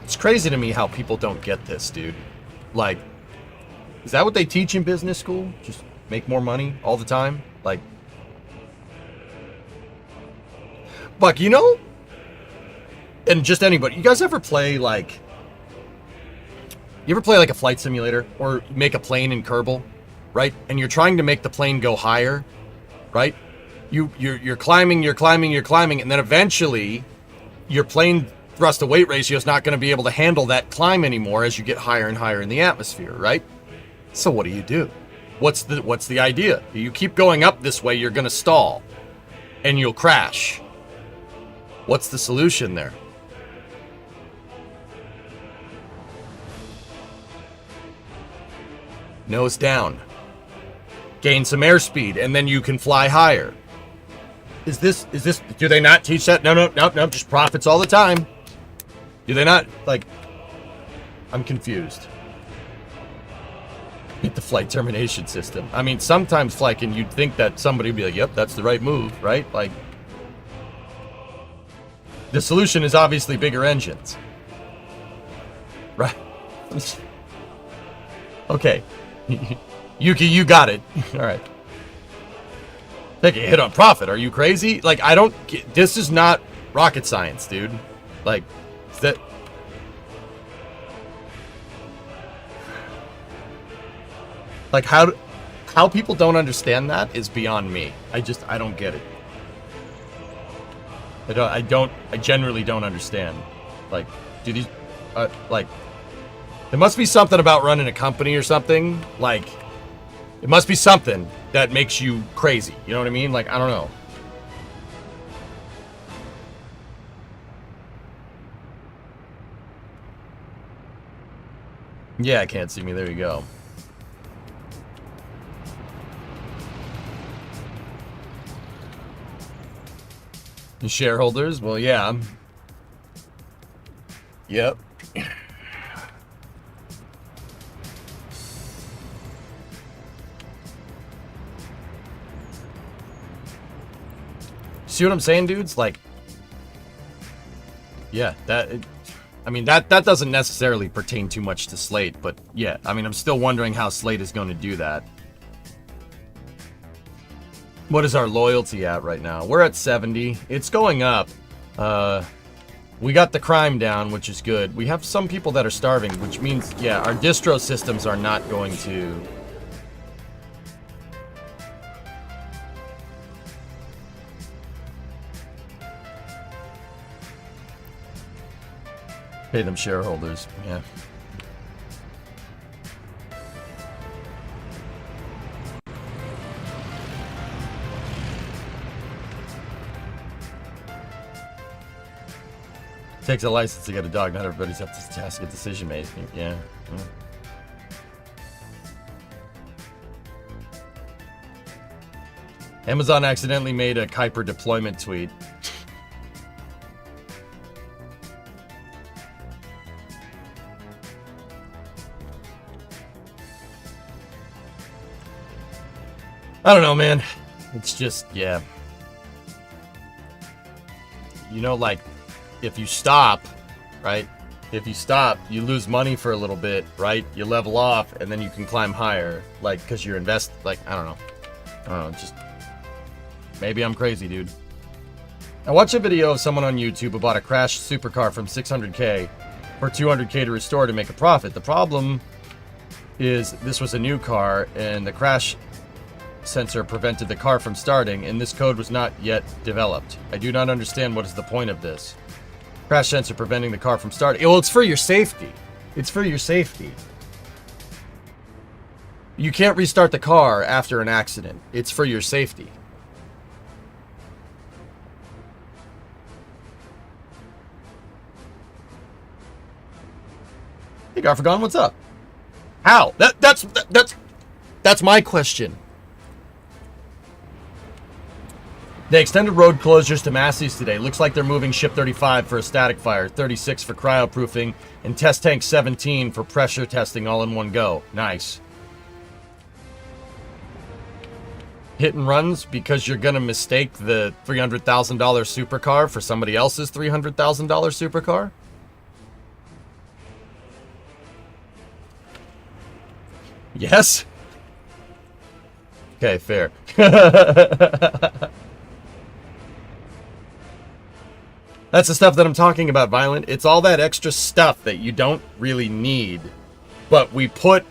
B: It's crazy to me how people don't get this, dude. Like, is that what they teach in business school? Just make more money all the time? Like, Buck, you know, and just anybody, you guys ever play like, you ever play like a flight simulator or make a plane in Kerbal, right? And you're trying to make the plane go higher, right? You're climbing, and then eventually your plane thrust to weight ratio is not going to be able to handle that climb anymore as you get higher and higher in the atmosphere, right? So what do? What's the idea? You keep going up this way, you're going to stall and you'll crash. What's the solution there? Nose down. Gain some airspeed, and then you can fly higher. Is this, do they not teach that? No, just profits all the time. Do they not, like, I'm confused. The flight termination system. I mean, sometimes, Flykin, you'd think that somebody would be like, yep, that's the right move, right? Like, the solution is obviously bigger engines. Right? Okay. Yuki, you got it. All right. Take a hit on profit. Are you crazy? Like, I don't get, this is not rocket science, dude. Like, is that... Like, how people don't understand that is beyond me. I don't get it. I generally don't understand. Like, do these, like, there must be something about running a company or something. Like, it must be something that makes you crazy. You know what I mean? Like, I don't know. Yeah, I can't see me. There you go. The shareholders? Well, yeah. Yep. See what I'm saying, dudes? Like, yeah, I mean, that doesn't necessarily pertain too much to Slate, but yeah, I mean, I'm still wondering how Slate is going to do that. What is our loyalty at right now? We're at 70. It's going up. We got the crime down, which is good. We have some people that are starving, which means, yeah, our distro systems are not going to... pay them shareholders, yeah. Takes a license to get a dog. Not everybody's up to task of decision making. Yeah. Amazon accidentally made a Kuiper deployment tweet. I don't know, man. It's just, yeah. You know, like, if you stop, right? If you stop, you lose money for a little bit, right? You level off, and then you can climb higher, like, because you're like, I don't know, just, maybe I'm crazy, dude. I watched a video of someone on YouTube who bought a crashed supercar from 600K for 200K to restore to make a profit. The problem is this was a new car, and the crash sensor prevented the car from starting, and this code was not yet developed. I do not understand what is the point of this. Crash sensor preventing the car from starting. Well, it's for your safety. It's for your safety. You can't restart the car after an accident. It's for your safety. Hey, Garfagon, what's up? How? That's my question. They extended road closures to Massey's today. Looks like they're moving Ship 35 for a static fire, 36 for cryoproofing, and Test Tank 17 for pressure testing all in one go. Nice. Hit and runs because you're going to mistake the $300,000 supercar for somebody else's $300,000 supercar? Yes? Okay, fair. That's the stuff that I'm talking about, Violent. It's all that extra stuff that you don't really need, but we put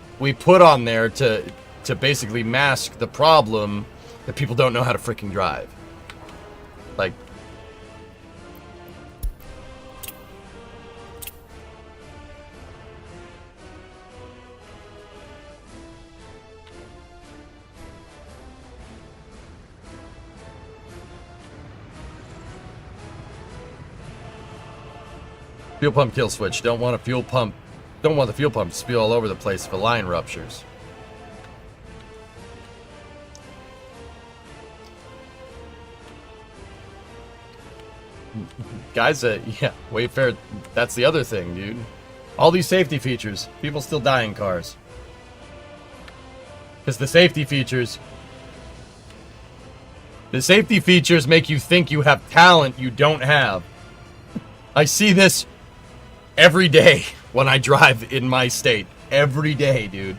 B: on there to basically mask the problem that people don't know how to freaking drive. Like, fuel pump kill switch. Don't want the fuel pump to spill all over the place if a line ruptures. Guys, yeah, Wayfair, that's the other thing, dude. All these safety features, people still die in cars. Because the safety features make you think you have talent you don't have. I see this every day when I drive in my state. Every day, dude.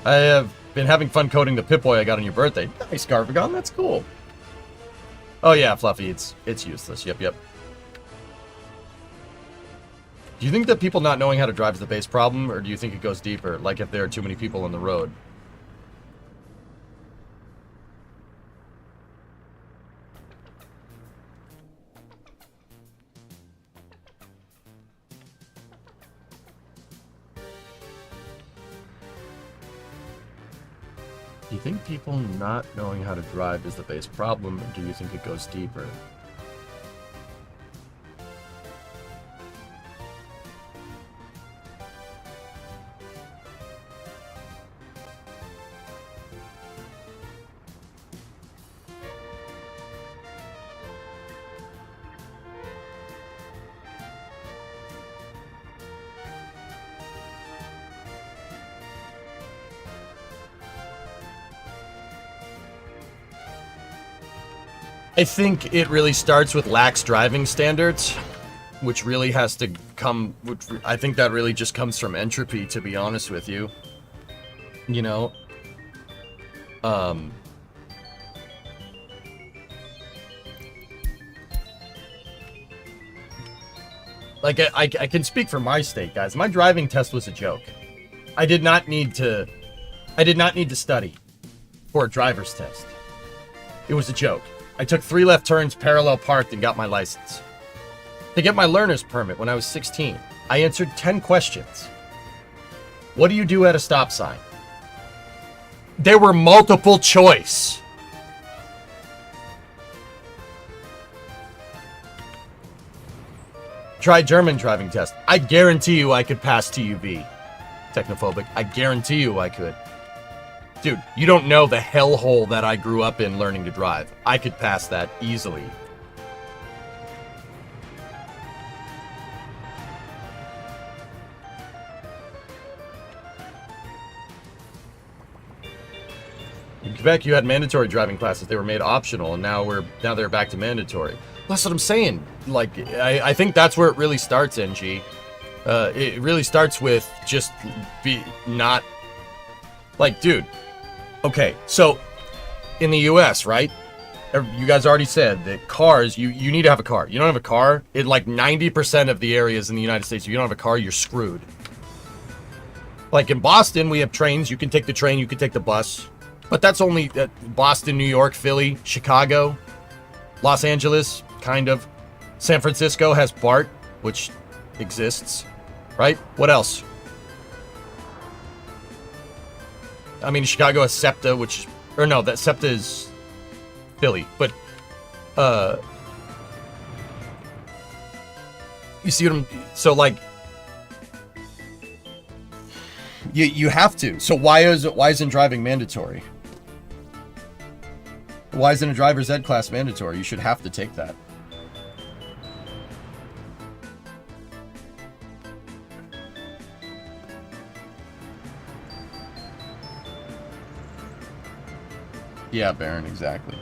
B: I have been having fun coding the Pip-Boy I got on your birthday. Nice, Garvagon, that's cool. Oh yeah, Fluffy, it's useless. Yep. Do you think that people not knowing how to drive is the base problem, or do you think it goes deeper, like if there are too many people on the road? Do you think people not knowing how to drive is the base problem, or do you think it goes deeper? I think it really starts with lax driving standards, which really has to come, I think that really just comes from entropy, to be honest with you. You know? Like, I can speak for my state, guys. My driving test was a joke. I did not need to study for a driver's test. It was a joke. I took 3 left turns, parallel parked, and got my license. To get my learner's permit when I was 16, I answered 10 questions. What do you do at a stop sign? There were multiple choice. Try German driving test. I guarantee you I could pass TUV. Technophobic. I guarantee you I could. Dude, you don't know the hellhole that I grew up in learning to drive. I could pass that easily. In Quebec, you had mandatory driving classes. They were made optional, and now they're back to mandatory. That's what I'm saying. Like, I think that's where it really starts, NG. It really starts with just not... Like, dude... Okay, so in the US, right? You guys already said that cars, you need to have a car. You don't have a car, in like 90% of the areas in the United States, if you don't have a car, you're screwed. Like in Boston, we have trains. You can take the train, you can take the bus. But that's only Boston, New York, Philly, Chicago, Los Angeles, kind of. San Francisco has BART, which exists, right? What else? I mean, Chicago has SEPTA, which... Or no, that SEPTA is Philly. But, you see what I'm... So, like... You have to. So why isn't driving mandatory? Why isn't a driver's ed class mandatory? You should have to take that. Yeah, Baron, exactly.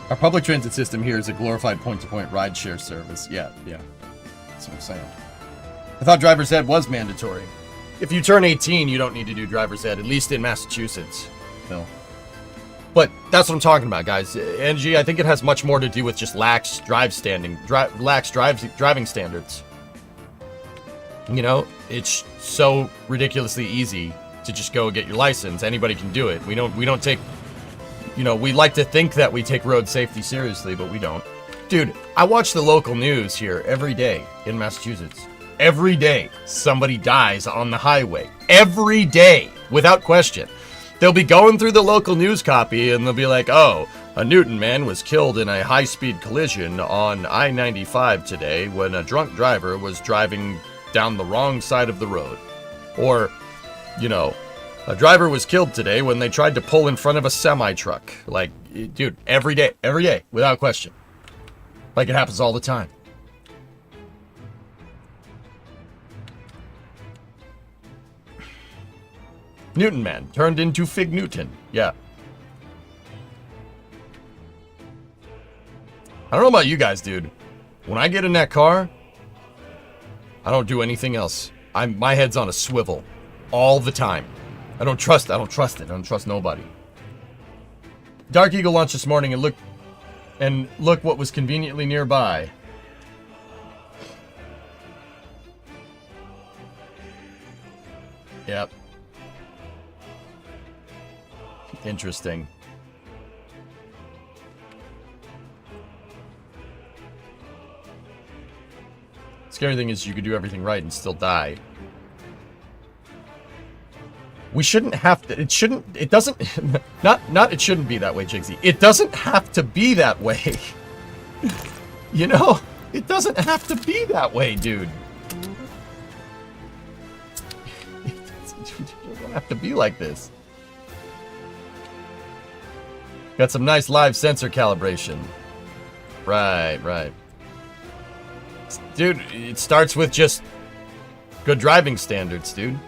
B: Our public transit system here is a glorified point-to-point ride-share service. Yeah. That's what I'm saying. I thought driver's ed was mandatory. If you turn 18, you don't need to do driver's ed, at least in Massachusetts. No. But that's what I'm talking about, guys. NG, I think it has much more to do with just lax driving standards. You know, it's so ridiculously easy to just go get your license. Anybody can do it. We don't take... You know, we like to think that we take road safety seriously, but we don't. Dude, I watch the local news here every day in Massachusetts. Every day, somebody dies on the highway. Every day, without question. They'll be going through the local news copy, and they'll be like, oh, a Newton man was killed in a high-speed collision on I-95 today when a drunk driver was driving down the wrong side of the road. Or, you know... A driver was killed today when they tried to pull in front of a semi-truck. Like, dude, every day, without question. Like, it happens all the time. Newton man turned into Fig Newton. Yeah. I don't know about you guys, dude. When I get in that car, I don't do anything else. My head's on a swivel all the time. I don't trust it. I don't trust nobody. Dark Eagle launched this morning and look what was conveniently nearby. Yep. Interesting. Scary thing is you could do everything right and still die. We shouldn't have to, it shouldn't be that way, Jigsy. It doesn't have to be that way. You know? It doesn't have to be that way, dude. It doesn't have to be like this. Got some nice live sensor calibration. Right. Dude, it starts with just good driving standards, dude.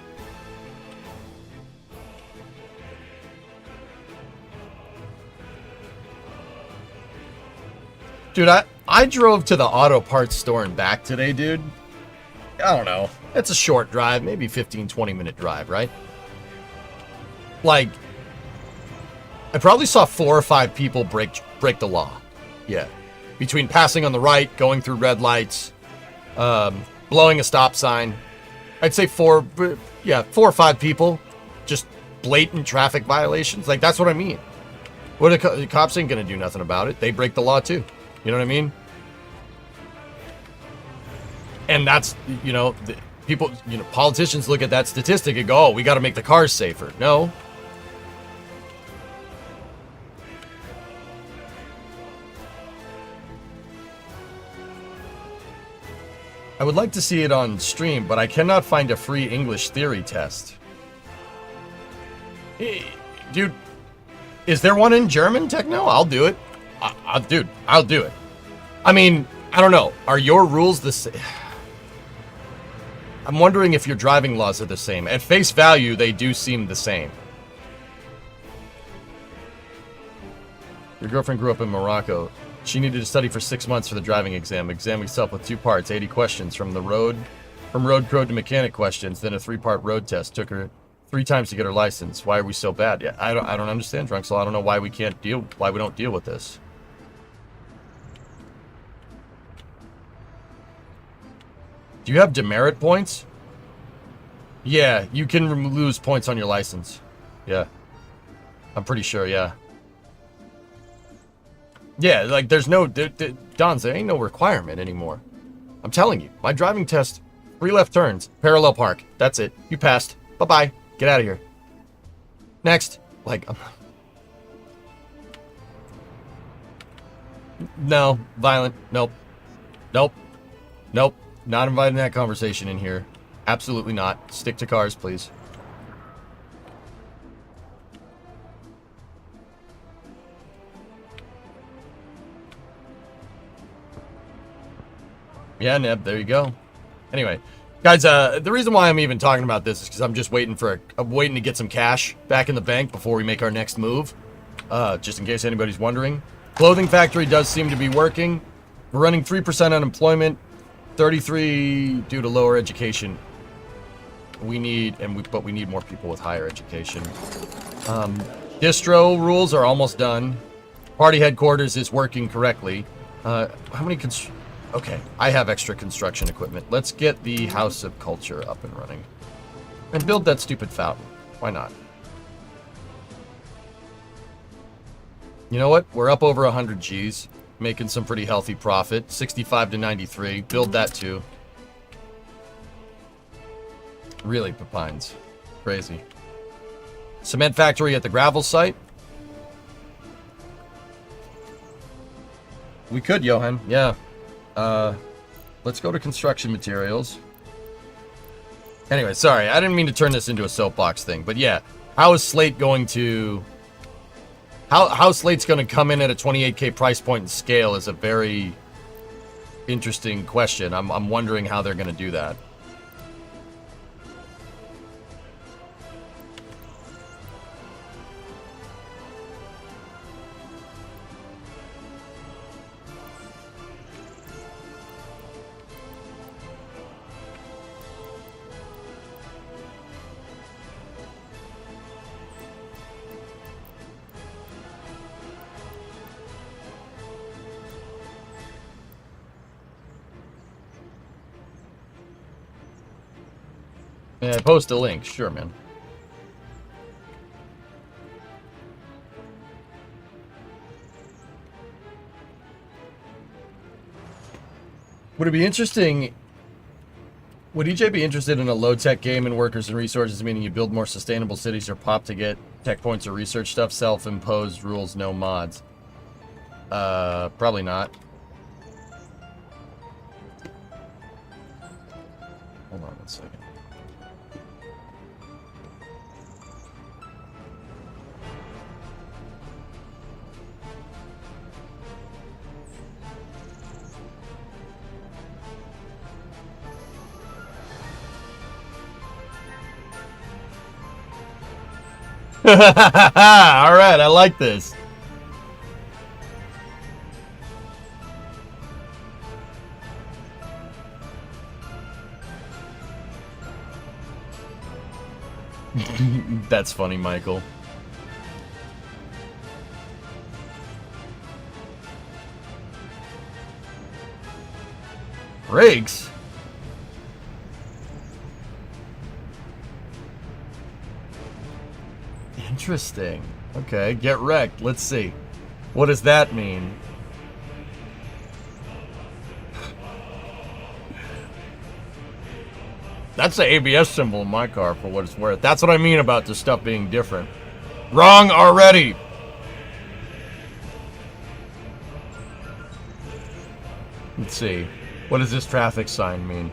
B: Dude, I drove to the auto parts store and back today, dude. I don't know. It's a short drive, maybe 15, 20-minute drive, right? Like, I probably saw 4 or 5 people break the law. Yeah. Between passing on the right, going through red lights, blowing a stop sign. I'd say 4 or 5 people. Just blatant traffic violations. Like, that's what I mean. What the cops ain't gonna do nothing about it. They break the law, too. You know what I mean? And that's, you know, people, you know, politicians look at that statistic and go, oh, we got to make the cars safer. No. I would like to see it on stream, but I cannot find a free English theory test. Dude, is there one in German, Techno? I'll do it. Dude, I'll do it. I mean, I don't know. Are your rules the same? I'm wondering if your driving laws are the same. At face value, they do seem the same. Your girlfriend grew up in Morocco. She needed to study for 6 months for the driving exam. Exam itself with 2 parts, 80 questions from the road From road code to mechanic questions, then a 3-part road test. Took her 3 times to get her license. Why are we so bad? Yeah, I don't understand, Drunksel. I don't know why we don't deal with this. Do you have demerit points? Yeah, you can lose points on your license. Yeah. I'm pretty sure, yeah. Yeah, like there's no... Dons, there ain't no requirement anymore. I'm telling you, my driving test, 3 left turns, parallel park. That's it. You passed. Bye-bye. Get out of here. Next. Like... No. Violent. Nope. Nope. Nope. Not inviting that conversation in here. Absolutely not. Stick to cars, please. Yeah, Neb, there you go. Anyway, guys, the reason why I'm even talking about this is because I'm just waiting to get some cash back in the bank before we make our next move. Just in case anybody's wondering. Clothing factory does seem to be working. We're running 3% unemployment, 33 due to lower education. But we need more people with higher education. Distro rules are almost done. Party headquarters is working correctly. How many Okay, I have extra construction equipment. Let's get the House of Culture up and running. And build that stupid fountain. Why not? You know what? We're up over 100 Gs. Making some pretty healthy profit. 65 to 93. Build that too. Really, Pepines. Crazy. Cement factory at the gravel site. We could, Johan. Yeah. Let's go to construction materials. Anyway, sorry, I didn't mean to turn this into a soapbox thing, but yeah, how is Slate going to... How Slate's going to come in at a 28k price point and scale is a very interesting question. I'm wondering how they're going to do that. Yeah, post a link. Sure, man. Would it be interesting... Would EJ be interested in a low-tech game in workers and resources, meaning you build more sustainable cities or pop to get tech points or research stuff? Self-imposed rules, no mods. Probably not. Hold on one second. Alright, I like this. That's funny, Michael. Rigs? Interesting. Okay, get wrecked. Let's see. What does that mean? That's the ABS symbol in my car, for what it's worth. That's what I mean about this stuff being different. Wrong already! Let's see. What does this traffic sign mean?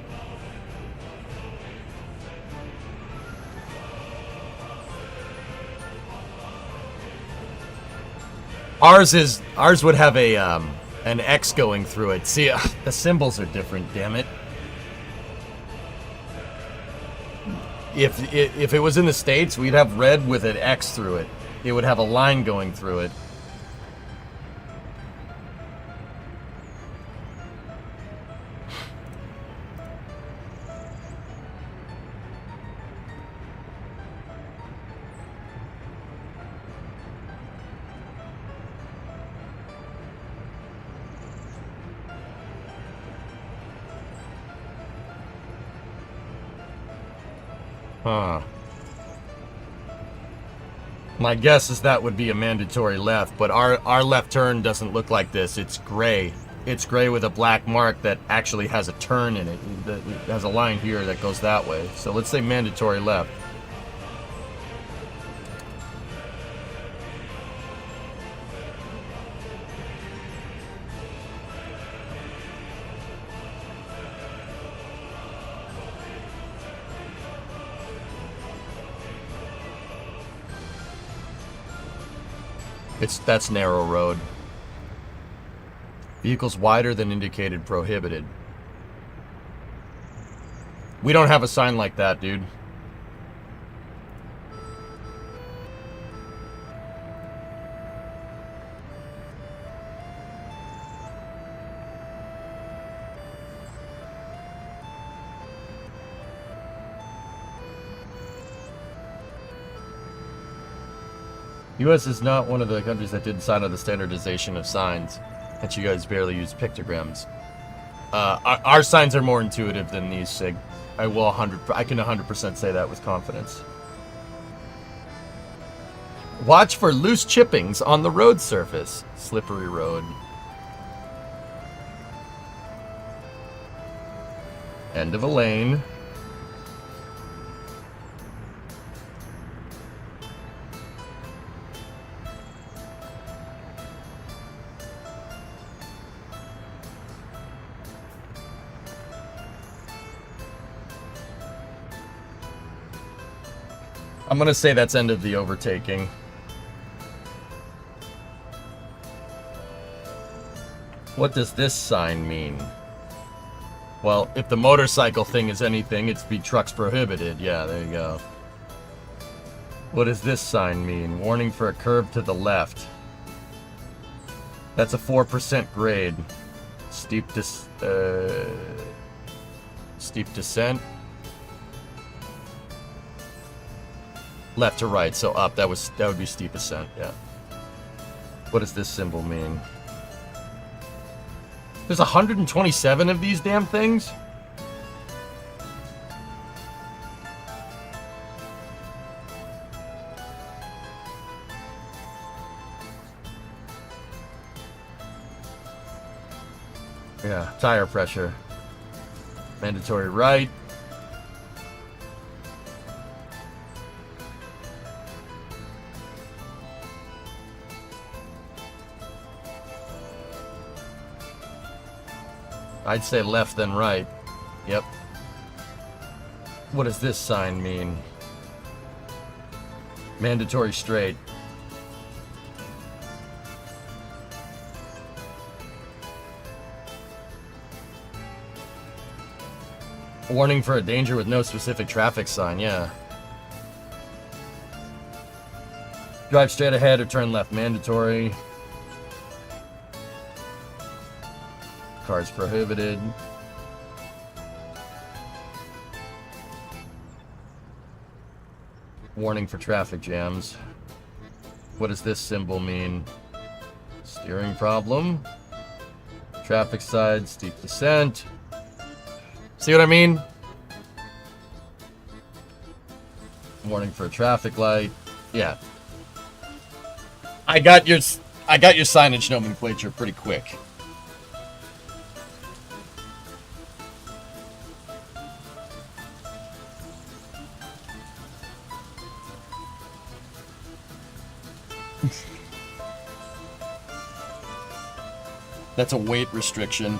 B: Ours would have a an X going through it. See, the symbols are different, damn it. If it was in the States, we'd have red with an X through it. It would have a line going through it. Huh. My guess is that would be a mandatory left, but our left turn doesn't look like this. It's gray. It's gray with a black mark that actually has a turn in it. It has a line here that goes that way. So let's say mandatory left. That's narrow road. Vehicles wider than indicated prohibited. We don't have a sign like that, dude. U.S. is not one of the countries that didn't sign on the standardization of signs, and you guys barely use pictograms. Our signs are more intuitive than these, Sig. I can 100% say that with confidence. Watch for loose chippings on the road surface. Slippery road. End of a lane. I'm gonna say that's end of the overtaking. What does this sign mean? Well, if the motorcycle thing is anything, it's be trucks prohibited. Yeah, there you go. What does this sign mean? Warning for a curve to the left. That's a 4% grade. Steep descent. Left to right, so up. That would be steep ascent, yeah. What does this symbol mean? There's 127 of these damn things? Yeah, tire pressure. Mandatory right. I'd say left then right. Yep. What does this sign mean? Mandatory straight. Warning for a danger with no specific traffic sign, yeah. Drive straight ahead or turn left, mandatory. Cars prohibited. Warning for traffic jams. What does this symbol mean? Steering problem. Traffic side, steep descent. See what I mean? Warning for a traffic light. Yeah. I got your signage nomenclature pretty quick. That's a weight restriction.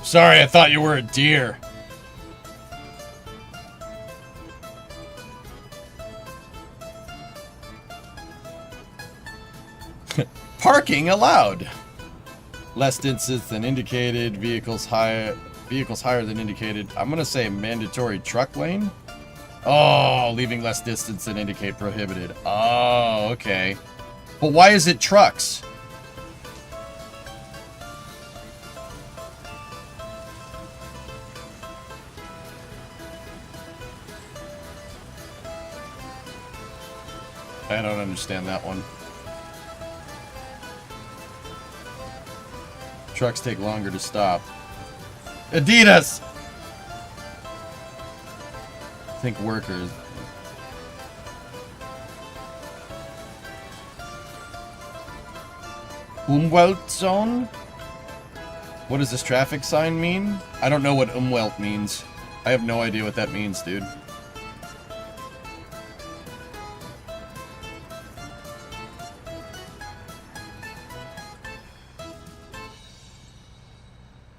B: Sorry, I thought you were a deer. Parking allowed. Less distance than indicated. Vehicles higher than indicated. I'm gonna say mandatory truck lane. Oh, leaving less distance than indicate prohibited. Oh, okay. But why is it trucks? I don't understand that one. Trucks take longer to stop. Adidas! Think workers. Umwelt zone? What does this traffic sign mean? I don't know what Umwelt means. I have no idea what that means, dude.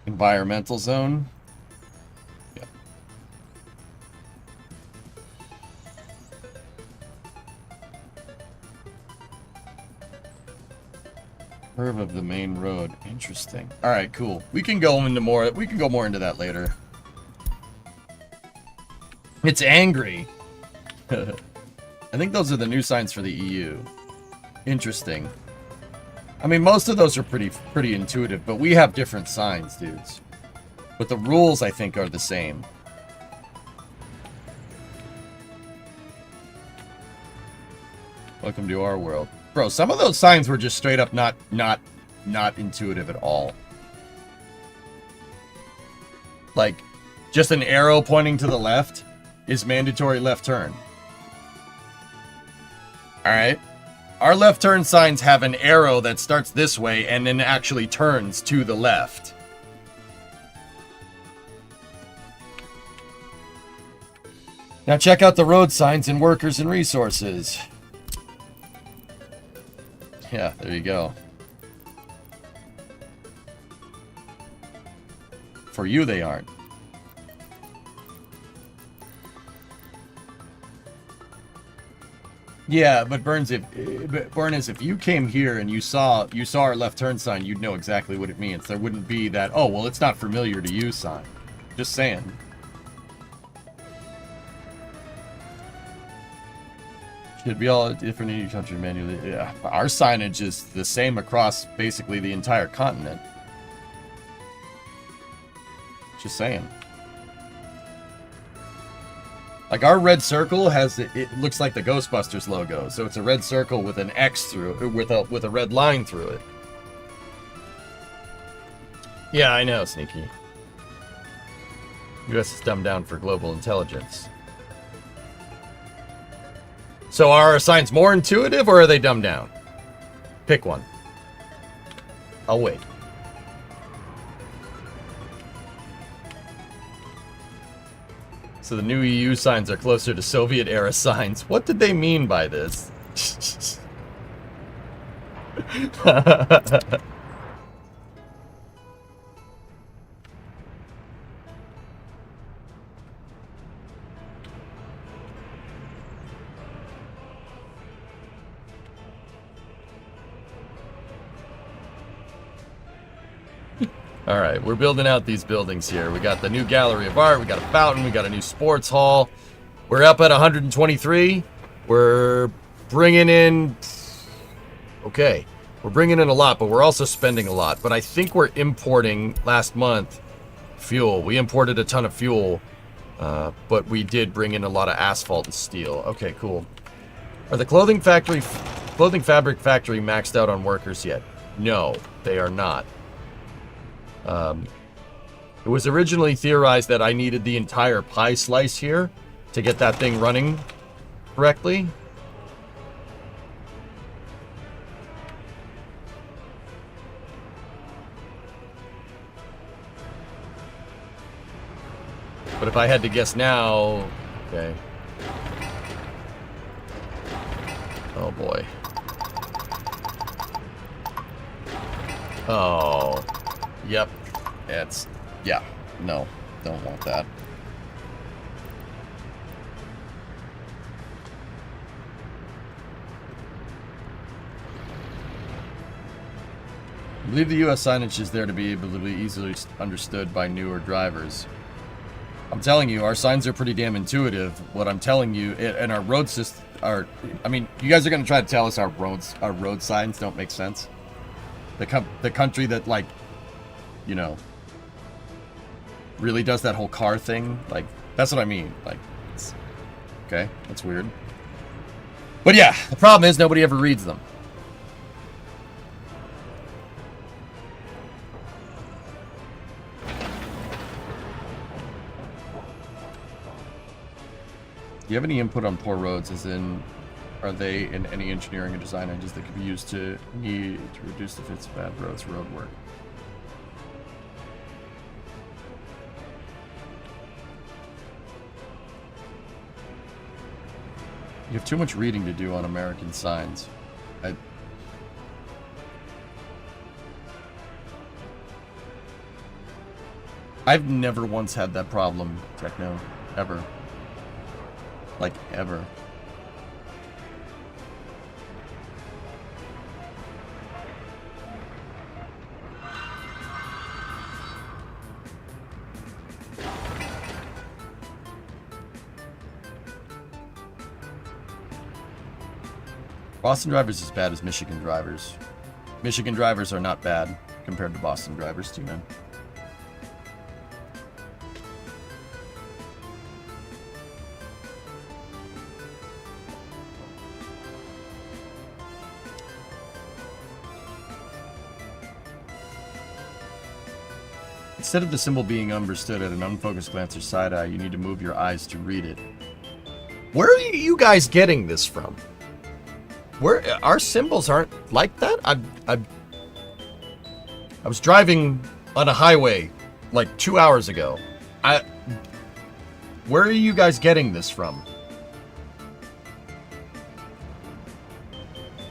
B: Environmental zone? Yep. Curve of the main road. Interesting. Alright, cool. We can go more into that later. It's angry. I think those are the new signs for the EU. Interesting. I mean, most of those are pretty intuitive, but we have different signs, dudes. But the rules, I think, are the same. Welcome to our world. Bro, some of those signs were just straight up not intuitive at all. Like, just an arrow pointing to the left is mandatory left turn. Alright? Our left turn signs have an arrow that starts this way and then actually turns to the left. Now check out the road signs in workers and resources. Yeah, there you go. For you, they aren't. Yeah, but Burns, if you came here and you saw our left turn sign, you'd know exactly what it means. There wouldn't be that, oh, well, it's not familiar to you sign. Just saying. Should be all different in each country manually. Yeah, our signage is the same across basically the entire continent. Just saying. Like, our red circle has, it looks like the Ghostbusters logo. So it's a red circle with an X through it, with a red line through it. Yeah, I know, Sneaky. US is dumbed down for global intelligence. So are our signs more intuitive, or are they dumbed down? Pick one. I'll wait. So the new EU signs are closer to Soviet-era signs. What did they mean by this? Alright, we're building out these buildings here. We got the new gallery of art, we got a fountain, we got a new sports hall. We're up at 123. We're bringing in... Okay, we're bringing in a lot, but we're also spending a lot. But I think we're importing, last month, fuel. We imported a ton of fuel, but we did bring in a lot of asphalt and steel. Okay, cool. Are the clothing fabric factory maxed out on workers yet? No, they are not. It was originally theorized that I needed the entire pie slice here to get that thing running correctly. But if I had to guess now... Okay. Oh boy. Oh... Yep. It's... Yeah. No. Don't want that. I believe the US signage is there to be able to be easily understood by newer drivers. I'm telling you, our signs are pretty damn intuitive. What I'm telling you, and our road system... I mean, you guys are going to try to tell us our road signs don't make sense? The country that, like... You know, really does that whole car thing. Like, that's what I mean. Like, okay, that's weird. But yeah, the problem is nobody ever reads them. Do you have any input on poor roads, as in, are they in any engineering and design ideas that could be used to reduce the fits of bad roads, road work? You have too much reading to do on American signs. I've never once had that problem, Techno. Ever. Like, ever. Boston drivers is as bad as Michigan drivers. Michigan drivers are not bad compared to Boston drivers, too, man. Instead of the symbol being understood at an unfocused glance or side eye, you need to move your eyes to read it. Where are you guys getting this from? Where our symbols aren't like that? I was driving on a highway like 2 hours ago. Where are you guys getting this from?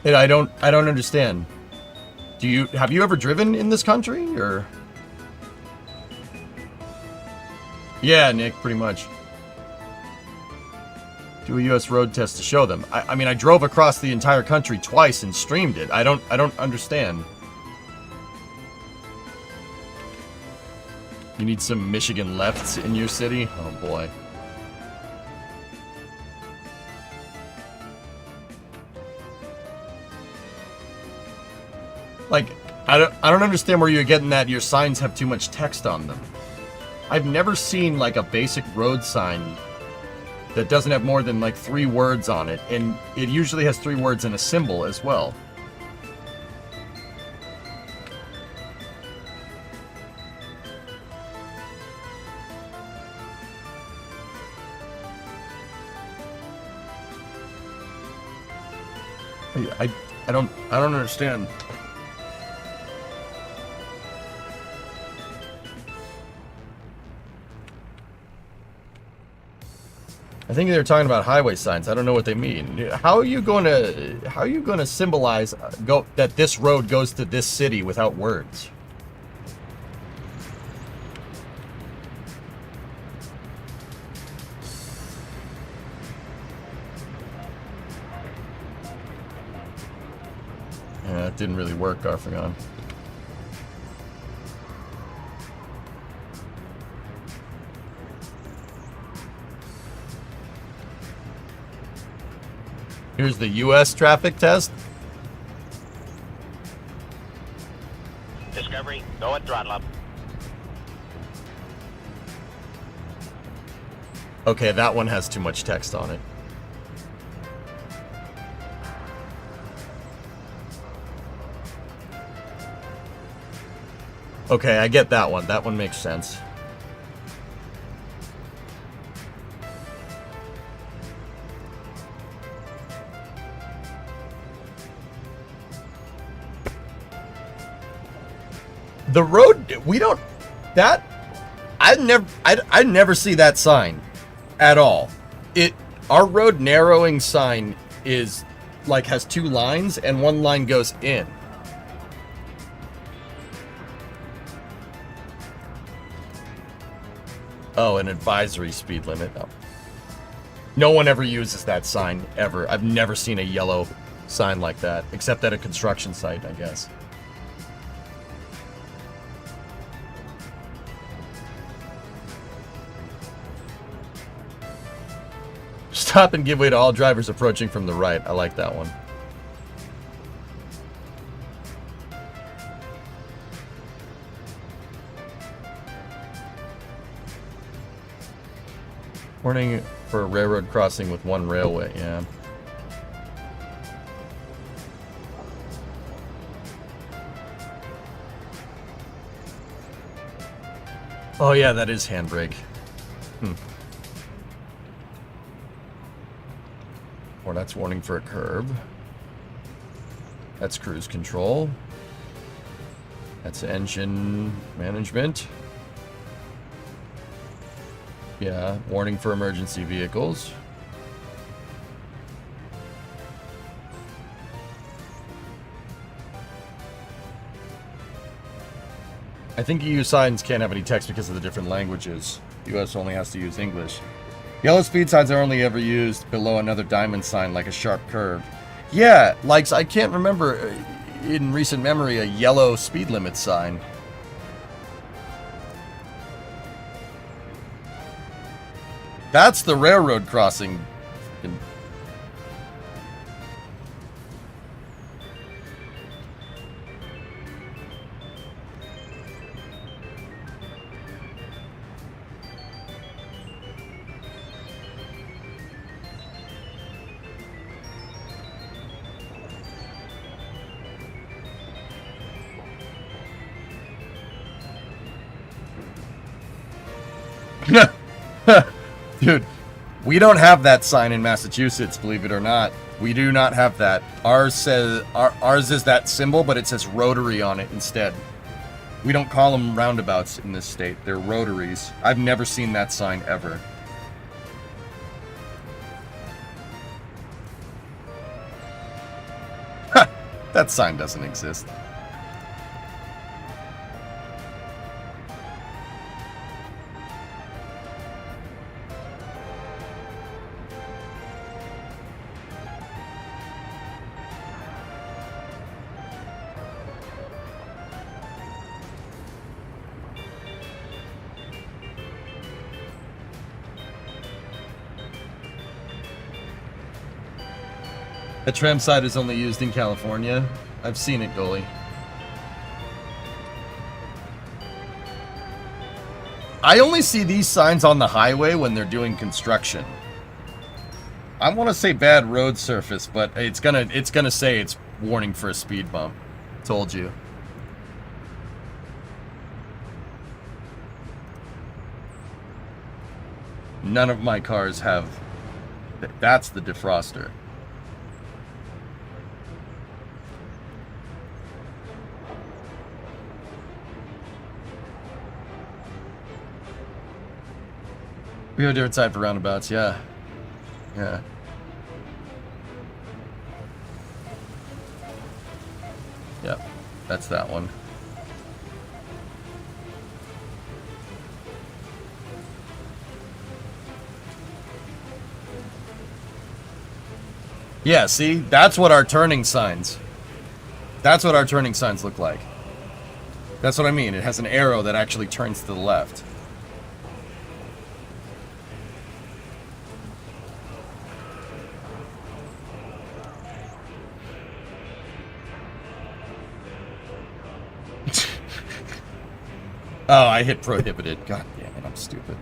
B: And I don't understand. Have you ever driven in this country, or? Yeah, Nick, pretty much. Do a U.S. road test to show them. I mean, I drove across the entire country twice and streamed it. I don't understand. You need some Michigan lefts in your city? Oh boy. Like, I don't understand where you're getting that your signs have too much text on them. I've never seen like a basic road sign that doesn't have more than like 3 words on it, and it usually has 3 words and a symbol as well. I don't understand. I think they're talking about highway signs. I don't know what they mean. How are you going to symbolize that this road goes to this city without words? Yeah, it didn't really work, Garfagon. Here's the U.S. traffic test.
C: Discovery, go at throttle up.
B: Okay, that one has too much text on it. Okay, I get that one. That one makes sense. The road, we don't, that, I never see that sign at all. Our road narrowing sign is like has 2 lines and 1 line goes in. Oh, an advisory speed limit. Oh. No one ever uses that sign, ever. I've never seen a yellow sign like that, except at a construction site, I guess. Stop and give way to all drivers approaching from the right. I like that one. Warning for a railroad crossing with 1 railway, yeah. Oh yeah, that is handbrake. or that's warning for a curb. That's cruise control. That's engine management. Yeah, warning for emergency vehicles. I think EU signs can't have any text because of the different languages. US only has to use English. Yellow speed signs are only ever used below another diamond sign, like a sharp curve. Yeah, like, I can't remember in recent memory a yellow speed limit sign. That's the railroad crossing. Dude, we don't have that sign in Massachusetts, believe it or not. We do not have that. Ours is that symbol, but it says rotary on it instead. We don't call them roundabouts in this state. They're rotaries. I've never seen that sign ever. Ha! That sign doesn't exist. A tram side is only used in California. I've seen it, goalie. I only see these signs on the highway when they're doing construction. I want to say bad road surface, but it's gonna say it's warning for a speed bump. Told you. None of my cars have. That's the defroster. We have a different side for roundabouts, yeah. Yeah. Yep, that's that one. Yeah, see? That's what our turning signs. That's what our turning signs look like. That's what I mean. It has an arrow that actually turns to the left. Oh, I hit prohibited. God damn it, I'm stupid.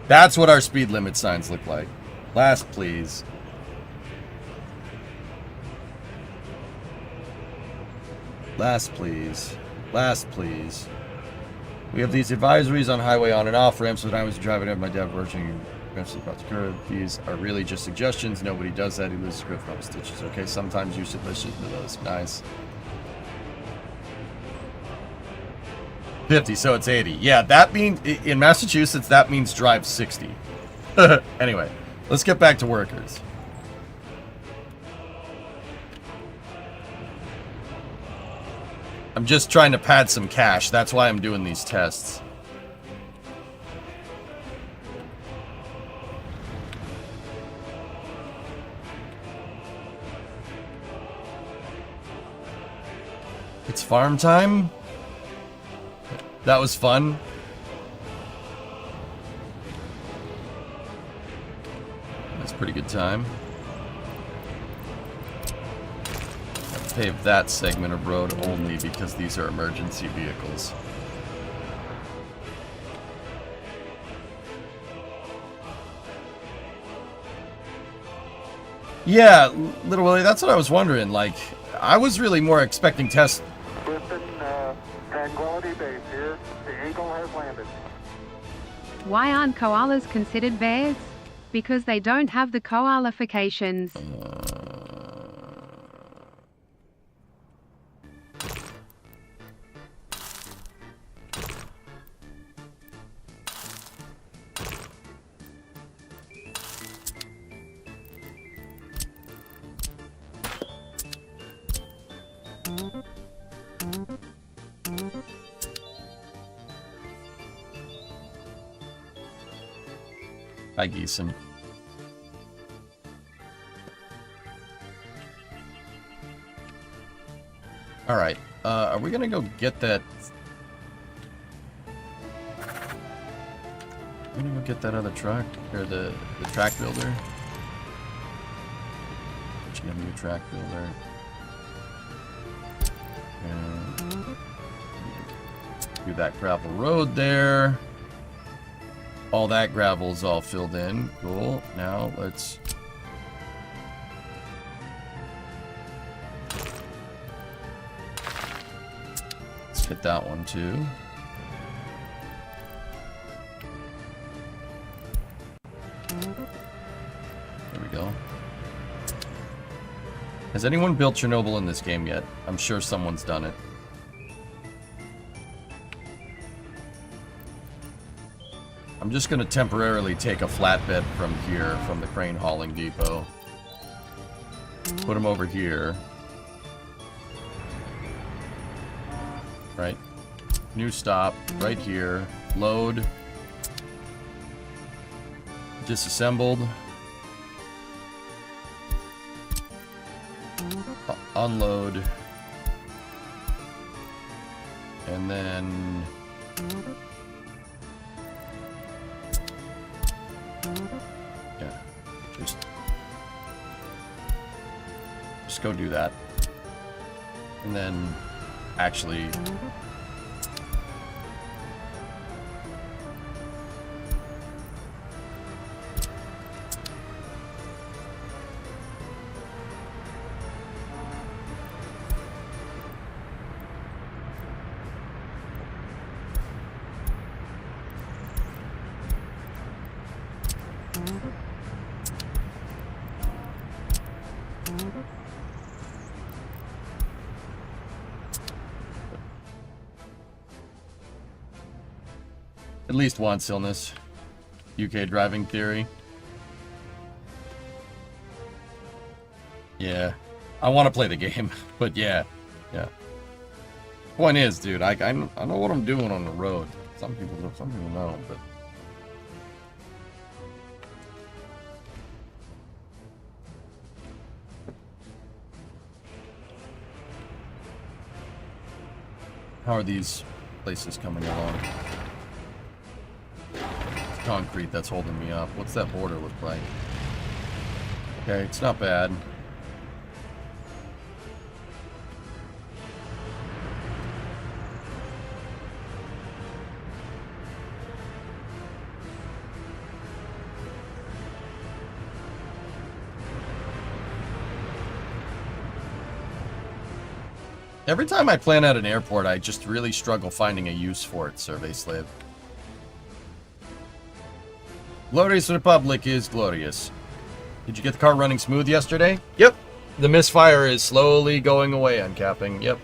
B: That's what our speed limit signs look like. Last, please. Last, please. Last, please. We have these advisories on highway on and off ramps when I was driving at my dad working. About the curve. These are really just suggestions. Nobody does that. He loses grip from stitches. Okay, sometimes you should listen to those. Nice. 50, so it's 80. Yeah, that means in Massachusetts that means drive 60. Anyway, let's get back to workers. I'm just trying to pad some cash. That's why I'm doing these tests. It's farm time? That was fun. That's a pretty good time. I'll pave that segment of road only because these are emergency vehicles. Yeah, Little Willie, that's what I was wondering. Like, I was really more expecting tests.
C: Tranquility Base here. The Eagle has landed. Why aren't koalas considered bears? Because they don't have the koalifications.
B: Hi, Geeson. All right. Are we gonna go get that? We're gonna go get that other truck or the track builder. GMU track builder. And do that gravel road there. All that gravel's all filled in. Cool. Now let's hit that one too. There we go. Has anyone built Chernobyl in this game yet? I'm sure someone's done it. I'm just going to temporarily take a flatbed from here, from the crane hauling depot. Put him over here. Right. New stop, right here. Load. Disassembled. Unload. And then... yeah, just go do that. And then actually at least once illness. UK driving theory. Yeah. I want to play the game, but yeah. Yeah. Point is, dude, I know what I'm doing on the road. Some people don't, but... how are these places coming along? Concrete that's holding me up. What's that border look like? Okay, it's not bad. Every time I plan out an airport, I just really struggle finding a use for it, Survey Slave. Glorious Republic is glorious. Did you get the car running smooth yesterday? Yep. The misfire is slowly going away, uncapping. Yep.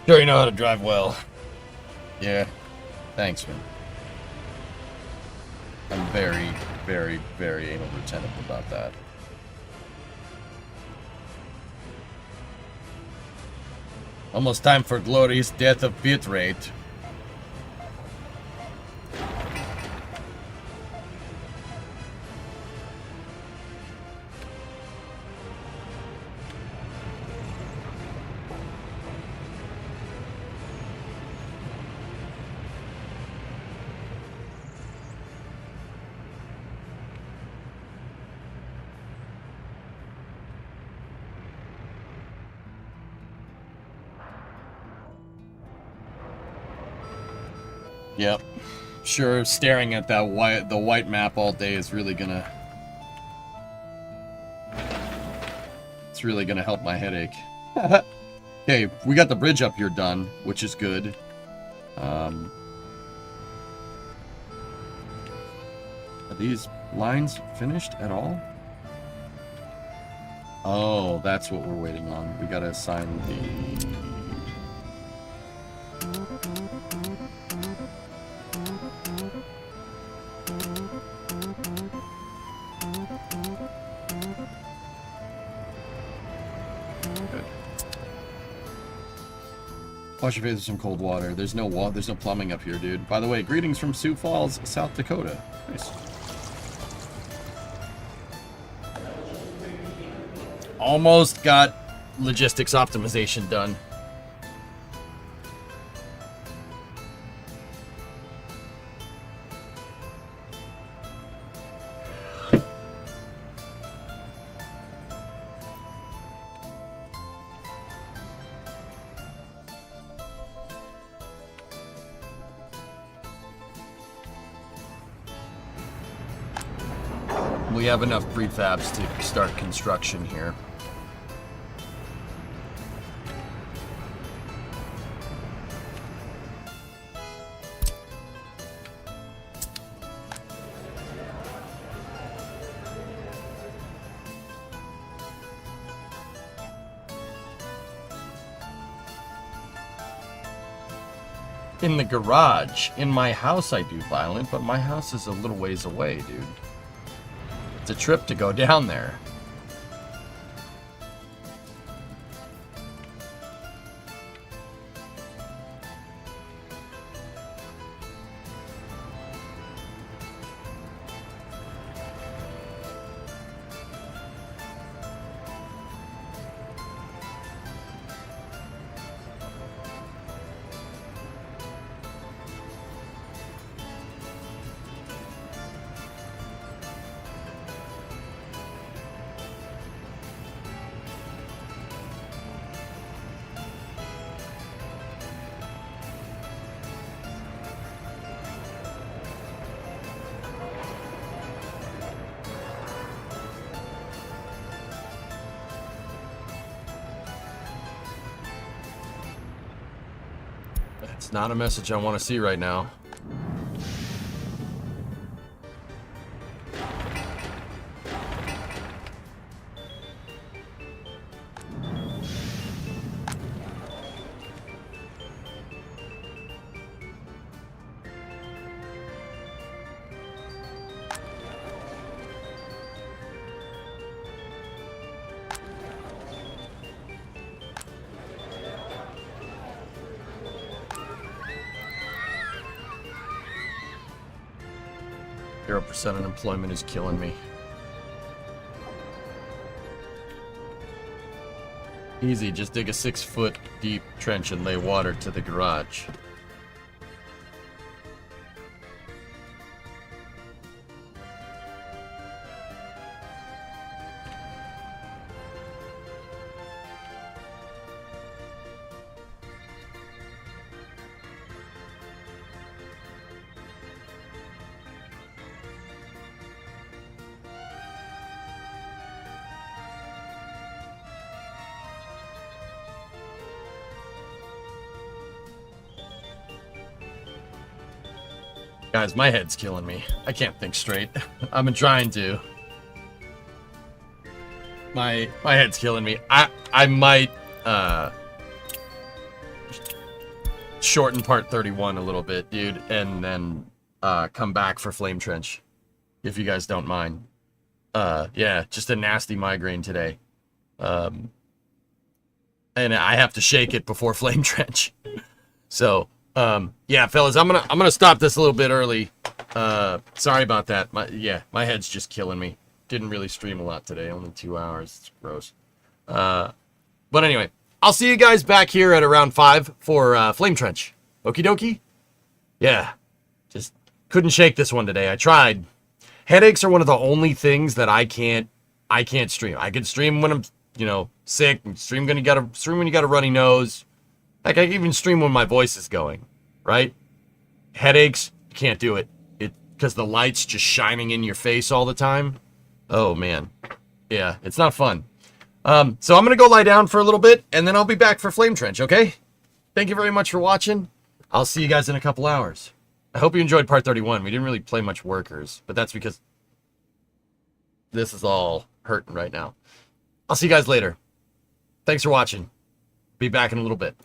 B: Sure you know how to drive well. Yeah. Thanks, man. I'm very, very, very anal retentive about that. Almost time for glorious death of bitrate. Yep. Sure, staring at the white map all day is really gonna... It's really gonna help my headache. Okay, we got the bridge up here done, which is good. Are these lines finished at all? Oh, that's what we're waiting on. We gotta assign the... Good. Wash your face with some cold water. There's no plumbing up here, dude. By the way, greetings from Sioux Falls, South Dakota. Nice. Almost got logistics optimization done. We have enough prefabs to start construction here. In the garage. In my house I do violent, but my house is a little ways away, dude. It's a trip to go down there. It's not a message I want to see right now. % unemployment is killing me. Easy, just dig a 6-foot deep trench and lay water to the garage. Guys, my head's killing me. I can't think straight. I've been trying to. My head's killing me. I might shorten part 31 a little bit, dude, and then come back for Flame Trench, if you guys don't mind. Yeah, just a nasty migraine today. And I have to shake it before Flame Trench. So, yeah, fellas, I'm gonna stop this a little bit early. Sorry about that. My head's just killing me. Didn't really stream a lot today, only 2 hours. It's gross. But anyway, I'll see you guys back here at around 5 for Flame Trench. Okie dokie? Yeah, just couldn't shake this one today. I tried. Headaches are one of the only things that I can't stream. I can stream when I'm, sick. Stream when you got a runny nose. Like, I can even stream when my voice is going, right? Headaches, You can't do it. Because the light's just shining in your face all the time. Oh, man. Yeah, it's not fun. So I'm going to go lie down for a little bit, and then I'll be back for Flame Trench, okay? Thank you very much for watching. I'll see you guys in a couple hours. I hope you enjoyed part 31. We didn't really play much workers, but that's because this is all hurting right now. I'll see you guys later. Thanks for watching. Be back in a little bit.